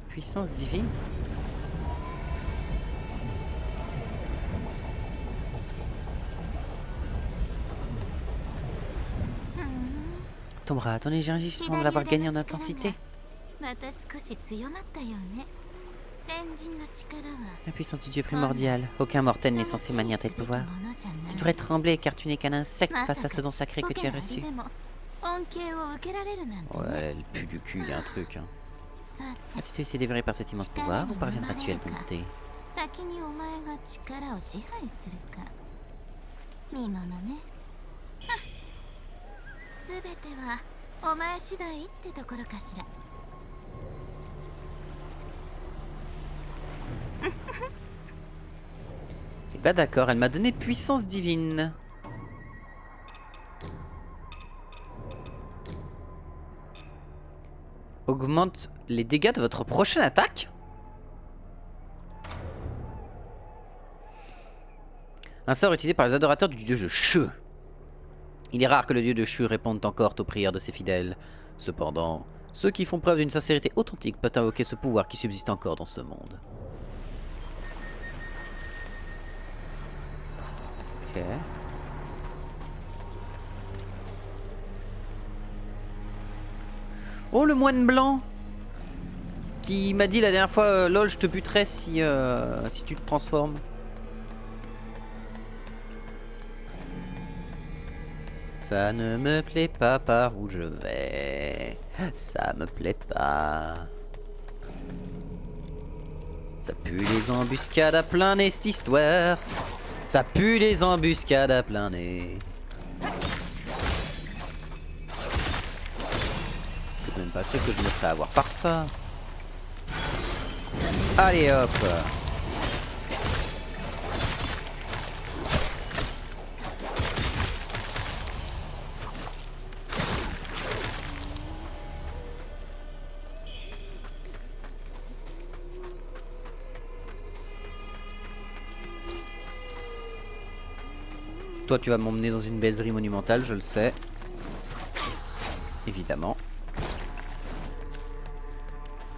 Puissance divine? Ton bras, ton énergie semble avoir gagné en intensité. La puissance du dieu est primordiale. Aucun mortel n'est censé manier tel pouvoir. Tu devrais trembler car tu n'es qu'un insecte face à ce don sacré que tu as reçu. Ouais, elle pue du cul, y a un truc. Hein. As-tu été laissé dévorer par cet immense pouvoir ou parviendras-tu à le dompter? Et bah d'accord, elle m'a donné puissance divine. Augmente les dégâts de votre prochaine attaque. Un sort utilisé par les adorateurs du dieu Sheu. Il est rare que le dieu de Shu réponde encore aux prières de ses fidèles. Cependant, ceux qui font preuve d'une sincérité authentique peuvent invoquer ce pouvoir qui subsiste encore dans ce monde. Ok. Oh, le moine blanc qui m'a dit la dernière fois, lol, je te buterai si tu te transformes. Ça ne me plaît pas par où je vais. Ça me plaît pas. Ça pue les embuscades à plein nez cette histoire. Ça pue les embuscades à plein nez. J'ai même pas cru que je me ferais avoir par ça. Allez hop. Toi tu vas m'emmener dans une baiserie monumentale, je le sais. Évidemment.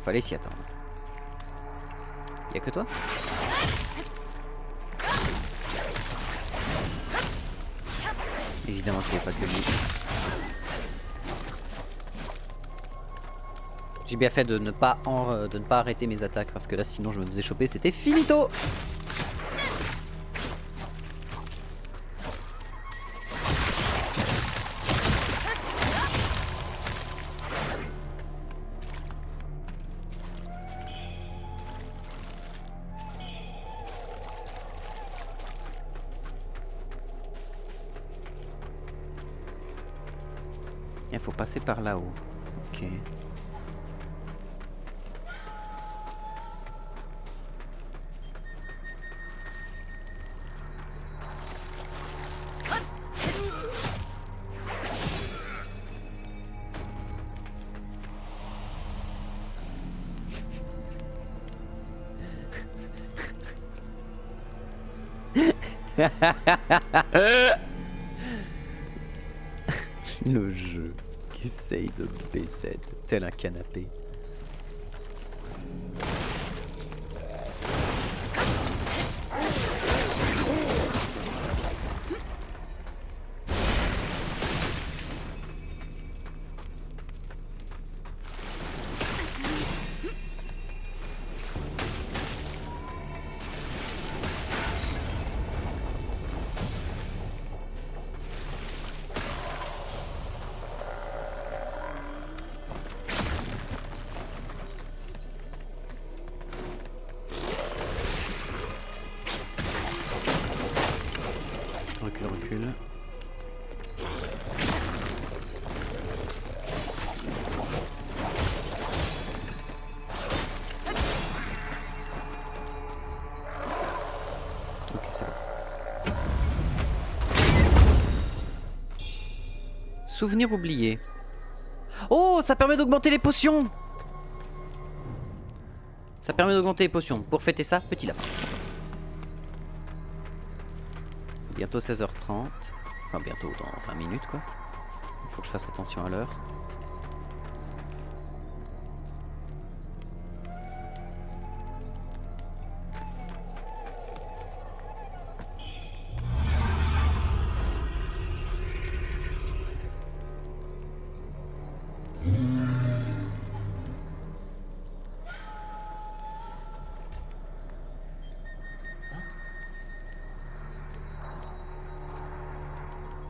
Fallait s'y attendre. Y'a que toi? Évidemment qu'il n'y a pas que lui. J'ai bien fait de ne pas arrêter mes attaques parce que là sinon je me faisais choper, c'était finito. Il faut passer par là-haut. Ok. Le jeu qui essaye de BZ tel un canapé. Recule, recule. Ok, c'est bon. Souvenir oublié. Oh, ça permet d'augmenter les potions. Ça permet d'augmenter les potions. Pour fêter ça, petit lapin. Bientôt 16h30. Enfin, bientôt dans 20 minutes, quoi. Il faut que je fasse attention à l'heure.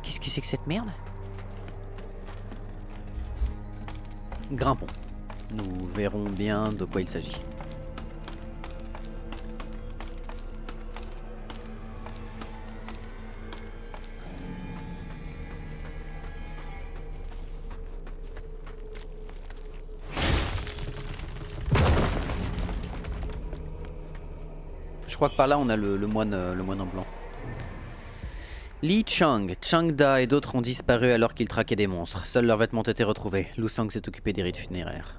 Qu'est-ce que c'est que cette merde? Grimpons. Nous verrons bien de quoi il s'agit. Je crois que par là on a le moine en blanc. Li Chang, Changda et d'autres ont disparu alors qu'ils traquaient des monstres. Seuls leurs vêtements ont été retrouvés. Lu Sang s'est occupé des rites funéraires.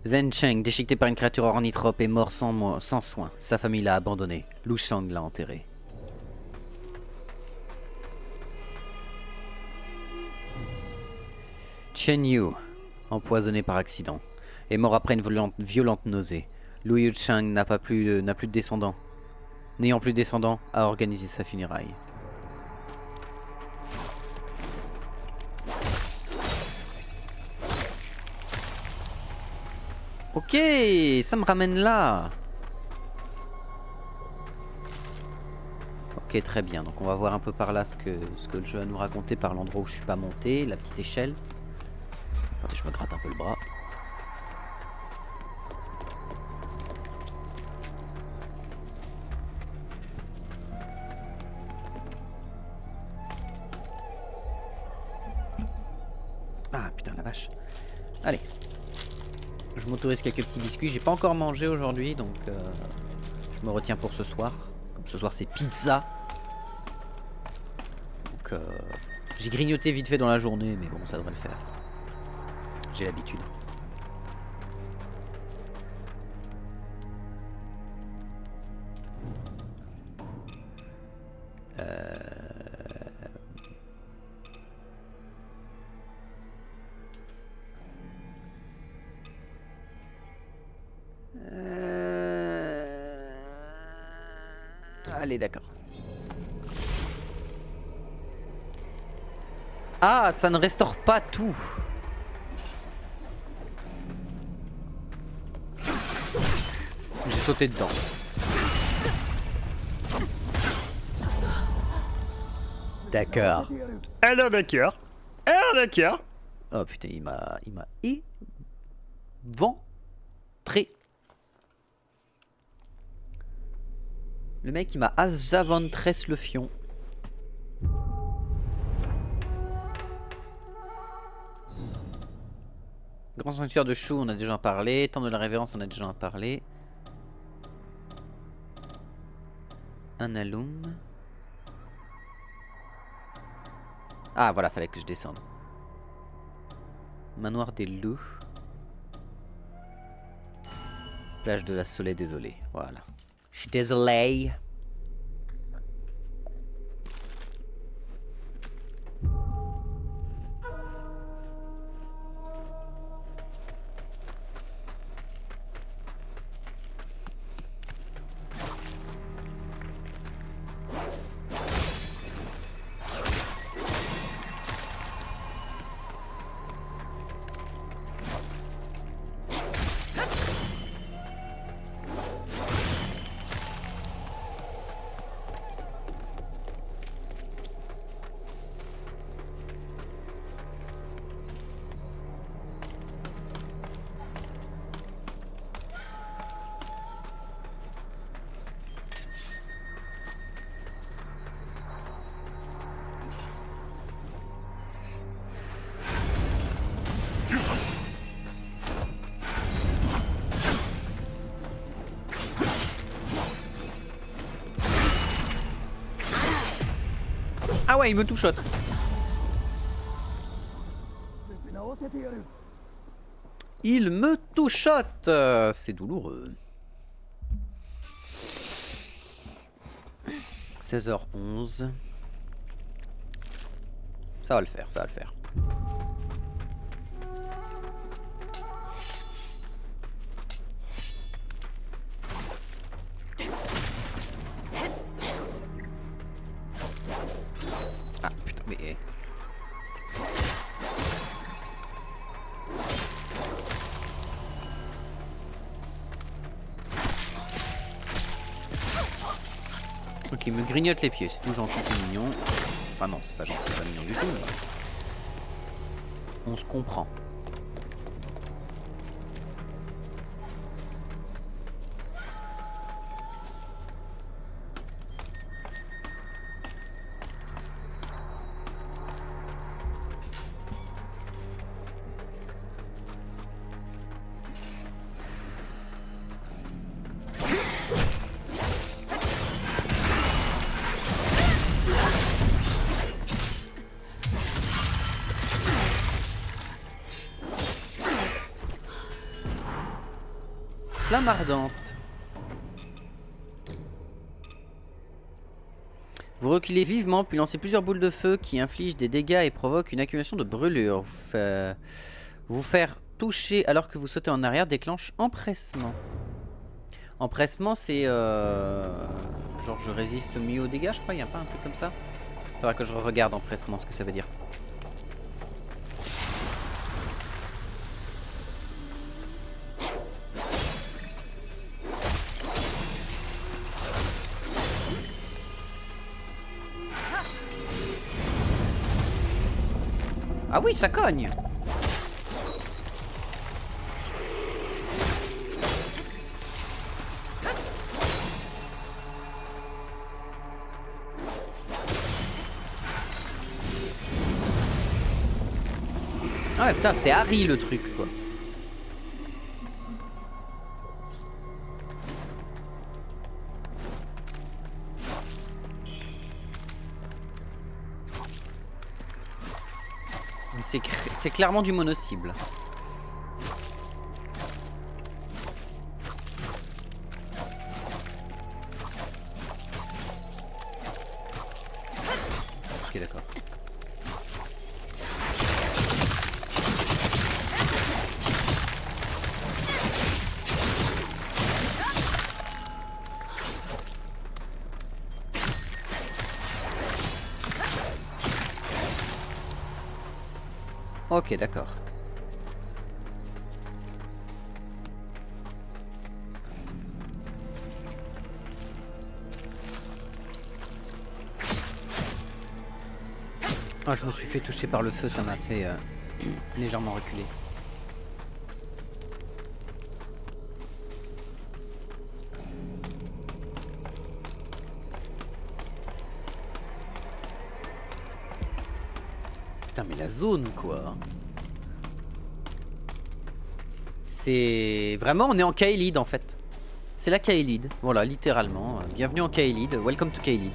Zhen Cheng, déchiqueté par une créature ornithrope, est mort sans soin. Sa famille l'a abandonné. Lu Shang l'a enterré. Chen Yu, empoisonné par accident, est mort après une violente nausée. Lu Yuchang n'a plus de descendants. N'ayant plus de descendants, a organisé sa funéraille. Ok, ça me ramène là. Ok, très bien. Donc on va voir un peu par là ce que le jeu a nous raconter par l'endroit où je suis pas monté, la petite échelle. Attendez, je me gratte un peu le bras. Ah putain la vache. Allez. Je m'autorise quelques petits biscuits. J'ai pas encore mangé aujourd'hui, donc je me retiens pour ce soir. Comme ce soir c'est pizza. Donc j'ai grignoté vite fait dans la journée, mais bon ça devrait le faire. J'ai l'habitude. Allez, d'accord. Ah, ça ne restaure pas tout. J'ai sauté dedans. D'accord. Alors d'accord. Alors d'accord. Oh putain, il m'a éventré. Le mec, il m'a azavantresse le fion. Grand sanctuaire de Shu, on a déjà parlé. Temple de la révérence, on a déjà parlé. Un alum. Ah voilà, fallait que je descende. Manoir des loups. Plage de la Soleil désolée. Voilà. Je suis désolé. Ah ouais, il me touchote. Il me touchote. C'est douloureux. 16h11. Ça va le faire, ça va le faire. Ah putain, mais... Ok, il me grignote les pieds, c'est tout gentil, c'est mignon. Enfin non, c'est pas gentil, c'est pas mignon du tout, mais... On se comprend. Flamme ardente. Vous reculez vivement, puis lancez plusieurs boules de feu qui infligent des dégâts et provoquent une accumulation de brûlures. Vous faire toucher alors que vous sautez en arrière déclenche empressement. Empressement, c'est genre je résiste mieux aux dégâts, je crois. Il n'y a pas un truc comme ça? Faudra que je regarde empressement ce que ça veut dire. Ah oui, ça cogne. Ah ouais, putain, c'est Harry le truc, quoi. C'est clairement du mono-cible. Ok, d'accord. Ok, d'accord. Ah, je me suis fait toucher par le feu, ça m'a fait légèrement reculer. Putain, mais la zone, quoi. C'est... Vraiment, on est en Kaelid, en fait. C'est la Kaelid. Voilà, littéralement. Bienvenue en Kaelid. Welcome to Kaelid.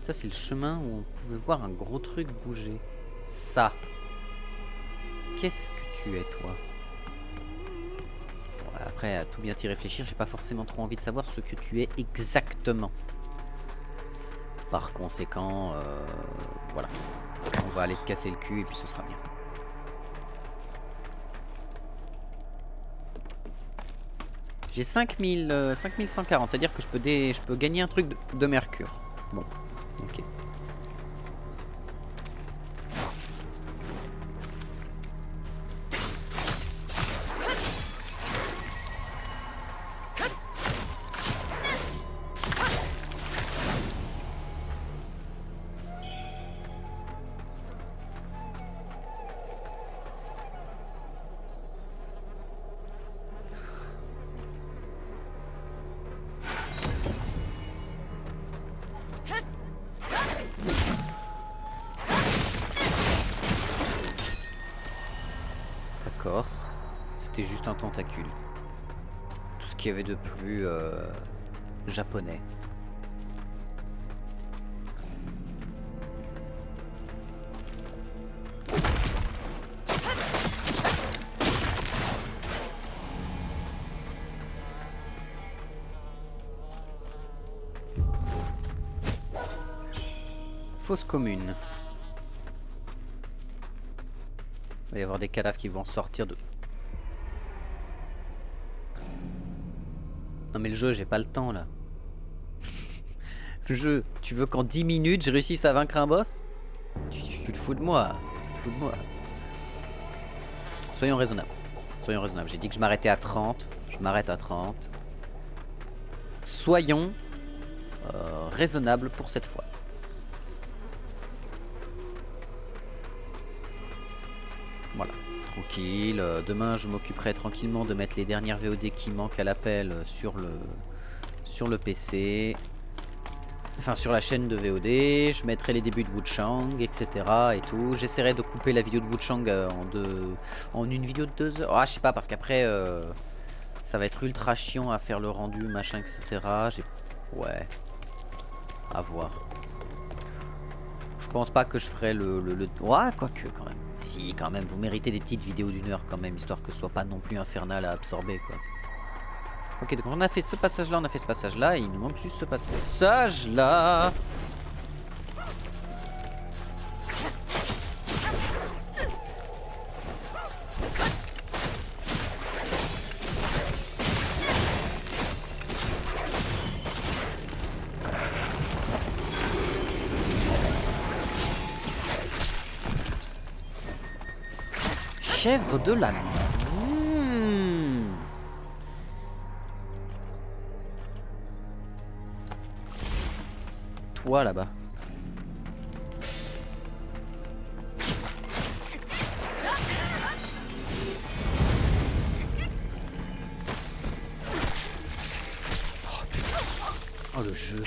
Ça, c'est le chemin où on pouvait voir un gros truc bouger. Ça. Qu'est-ce que tu es, toi? Après, à tout bien t'y réfléchir, j'ai pas forcément trop envie de savoir ce que tu es exactement. Par conséquent, voilà. On va aller te casser le cul et puis ce sera bien. J'ai 5140, c'est-à-dire que je peux gagner un truc de mercure. Bon, ok. D'accord. C'était juste un tentacule. Tout ce qu'il y avait de plus japonais. Fosse commune. Il va y avoir des cadavres qui vont sortir de... Non mais le jeu, j'ai pas le temps là. Le jeu, tu veux qu'en 10 minutes je réussisse à vaincre un boss? Tu te fous de moi. Tu te fous de moi. Soyons raisonnables. Soyons raisonnables. J'ai dit que je m'arrêtais à 30. Je m'arrête à 30. Soyons raisonnables pour cette fois. Voilà, tranquille. Demain, je m'occuperai tranquillement de mettre les dernières VOD qui manquent à l'appel sur le PC. Enfin, sur la chaîne de VOD. Je mettrai les débuts de Wuchang, etc. et tout. J'essaierai de couper la vidéo de Wuchang en une vidéo de 2 heures. Ah, je sais pas, parce qu'après, ça va être ultra chiant à faire le rendu, machin, etc. Ouais. À voir. Je pense pas que je ferai le... Ouais, quoique quand même. Si, quand même, vous méritez des petites vidéos d'1 heure quand même, histoire que ce soit pas non plus infernal à absorber, quoi. Ok, donc on a fait ce passage-là, on a fait ce passage-là, et il nous manque juste ce passage-là. Chèvre de la... Toi là-bas. Oh putain. Oh le jeu.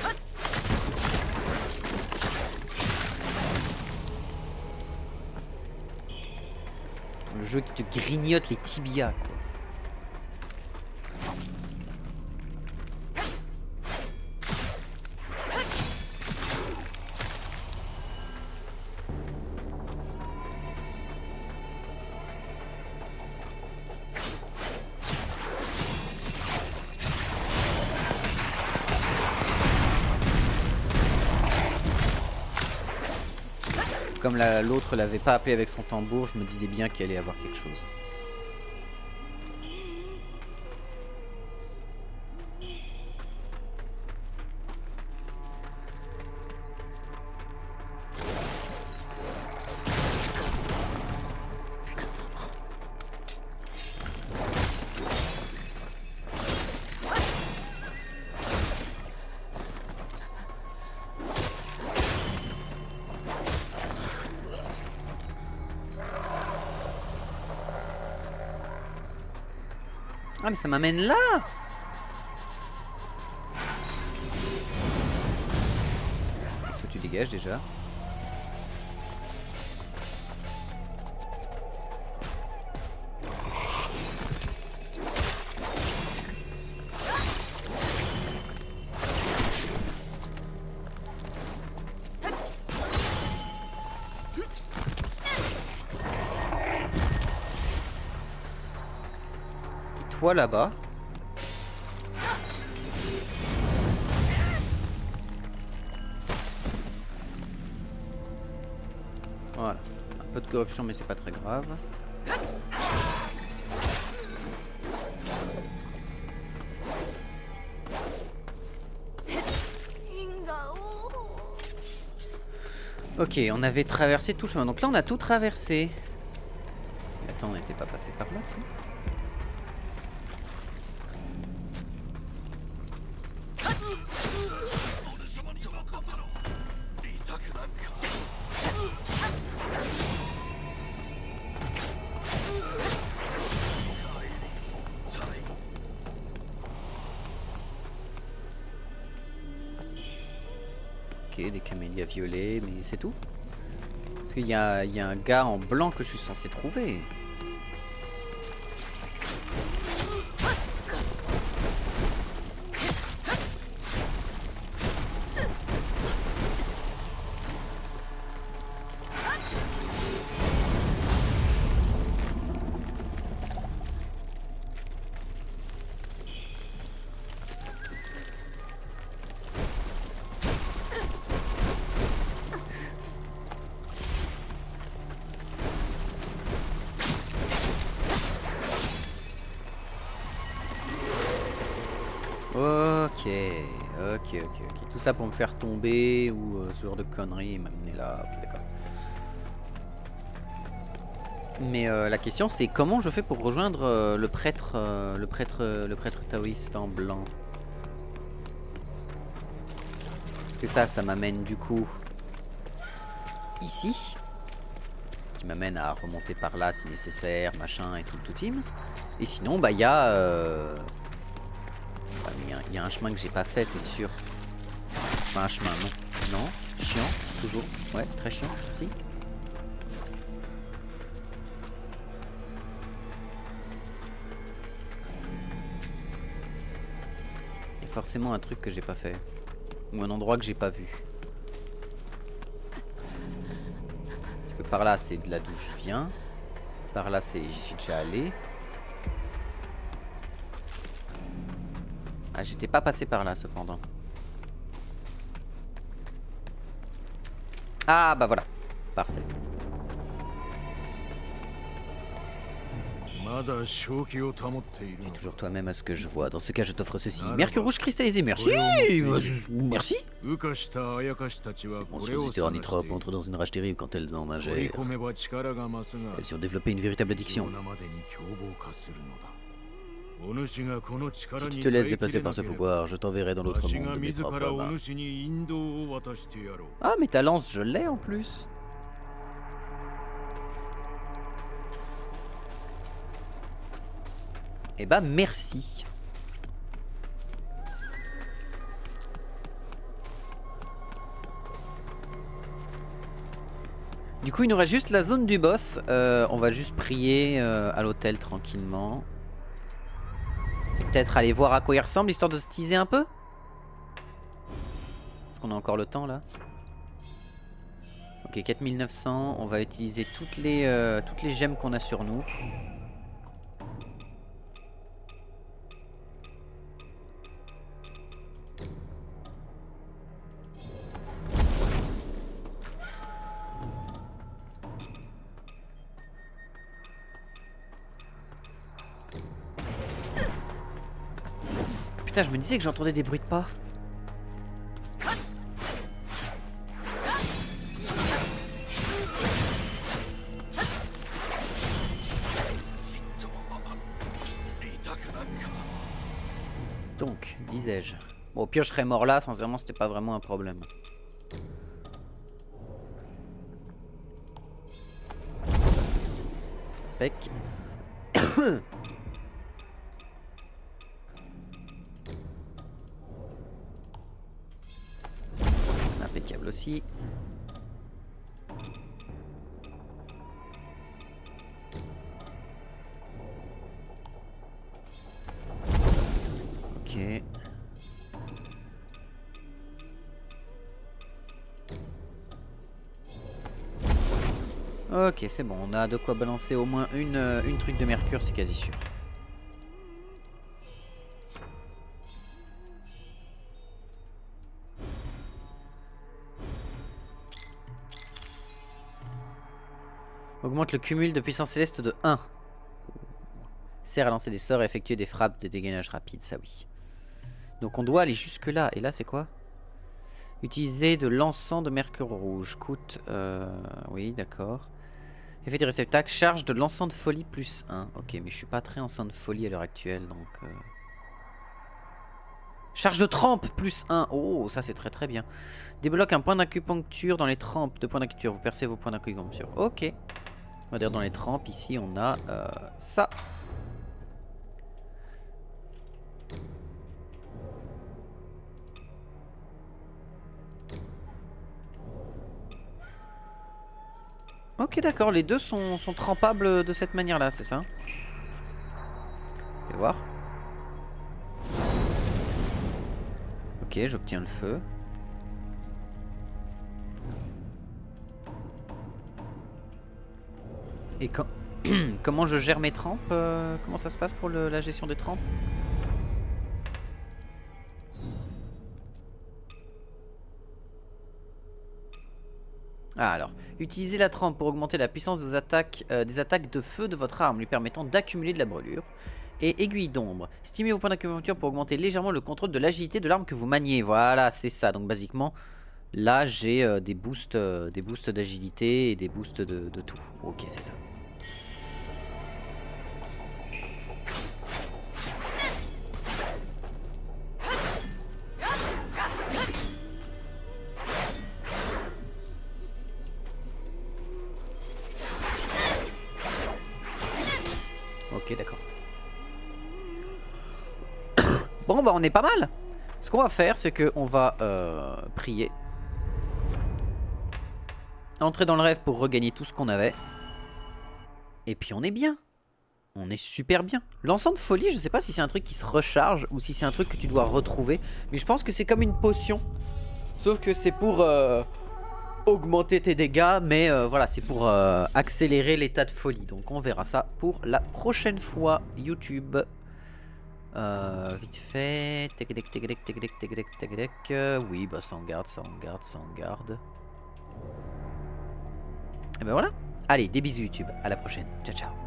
Le jeu qui te grignote les tibias quoi. Comme l'autre l'avait pas appelé avec son tambour, je me disais bien qu'il allait y avoir quelque chose. Ah mais ça m'amène là. Toi tu dégages déjà. Toi là-bas. Voilà. Un peu de corruption mais c'est pas très grave. Ok, on avait traversé tout le chemin. Donc là on a tout traversé. Mais attends, on n'était pas passé par là, si? Ok, des camélias violets, mais c'est tout. Parce qu'il y a un gars en blanc que je suis censé trouver. Ok. Tout ça pour me faire tomber ou ce genre de conneries et m'amener là. Ok, d'accord. Mais la question c'est comment je fais pour rejoindre le prêtre taoïste en blanc. Parce que ça m'amène du coup ici, qui m'amène à remonter par là si nécessaire, machin et tout team. Et sinon bah il y a un chemin que j'ai pas fait, c'est sûr. Enfin un chemin, non. Non, chiant, toujours. Ouais, très chiant, si. Il y a forcément un truc que j'ai pas fait. Ou un endroit que j'ai pas vu. Parce que par là c'est de là d'où je viens. Par là c'est... j'y suis déjà allé. Ah, j'étais pas passé par là cependant. Ah bah voilà. Parfait. Tu es toujours toi-même à ce que je vois. Dans ce cas, je t'offre ceci. Mercure rouge cristallisé. Merci. Merci. Les monstres hétéronytropes entrent dans une rage terrible quand elles en ingèrent. Elles ont développé une véritable addiction. Si tu te laisses dépasser par ce pouvoir, je t'enverrai dans l'autre monde de mes propres mains. Ah, mais ta lance, je l'ai en plus. Eh bah merci. Du coup il nous reste juste la zone du boss. On va juste prier à l'hôtel tranquillement. Et peut-être aller voir à quoi il ressemble histoire de se teaser un peu. Est-ce qu'on a encore le temps là? Ok, 4900. On va utiliser toutes les gemmes qu'on a sur nous. Putain, je me disais que j'entendais des bruits de pas. Donc, disais-je. Bon, au pire, je serais mort là, sincèrement, c'était pas vraiment un problème. Pec. Impeccable aussi. Ok. Ok, c'est bon, on a de quoi balancer au moins une truc de mercure, c'est quasi sûr. Augmente le cumul de puissance céleste de 1. Sert à lancer des sorts et effectuer des frappes de dégainage rapide, ça oui. Donc on doit aller jusque là, et là c'est quoi? Utiliser de l'encens de mercure rouge, coûte... oui, d'accord. Effet du réceptacle, charge de l'encens de folie plus 1. Ok, mais je suis pas très encens de folie à l'heure actuelle, donc... Charge de trempe plus 1. Oh, ça c'est très très bien. Débloque un point d'acupuncture dans les trempes. 2 points d'acupuncture, vous percez vos points d'acupuncture. Ok. On va dire dans les trempes, ici on a ça. Ok, d'accord, les deux sont trempables de cette manière-là, c'est ça? Je vais voir. Ok, j'obtiens le feu. Et quand... comment je gère mes trempes? Comment ça se passe pour la gestion des trempes? Ah alors, utilisez la trempe pour augmenter la puissance des attaques de feu de votre arme, lui permettant d'accumuler de la brûlure. Et aiguille d'ombre. Stimulez vos points d'acupuncture pour augmenter légèrement le contrôle de l'agilité de l'arme que vous maniez. Voilà, c'est ça. Donc basiquement, là j'ai des boosts d'agilité et des boosts de tout. Ok, c'est ça. Ok, d'accord. Bon, bah on est pas mal. Ce qu'on va faire, c'est qu'on va prier. Entrer dans le rêve pour regagner tout ce qu'on avait. Et puis on est bien. On est super bien. L'encens de folie, je sais pas si c'est un truc qui se recharge ou si c'est un truc que tu dois retrouver. Mais je pense que c'est comme une potion. Sauf que c'est pour augmenter tes dégâts. Mais voilà, c'est pour accélérer l'état de folie. Donc on verra ça pour la prochaine fois. YouTube. Vite fait. Oui, bah ça en garde, ça en garde, ça en garde. Et ben voilà. Allez, des bisous YouTube. À la prochaine. Ciao, ciao.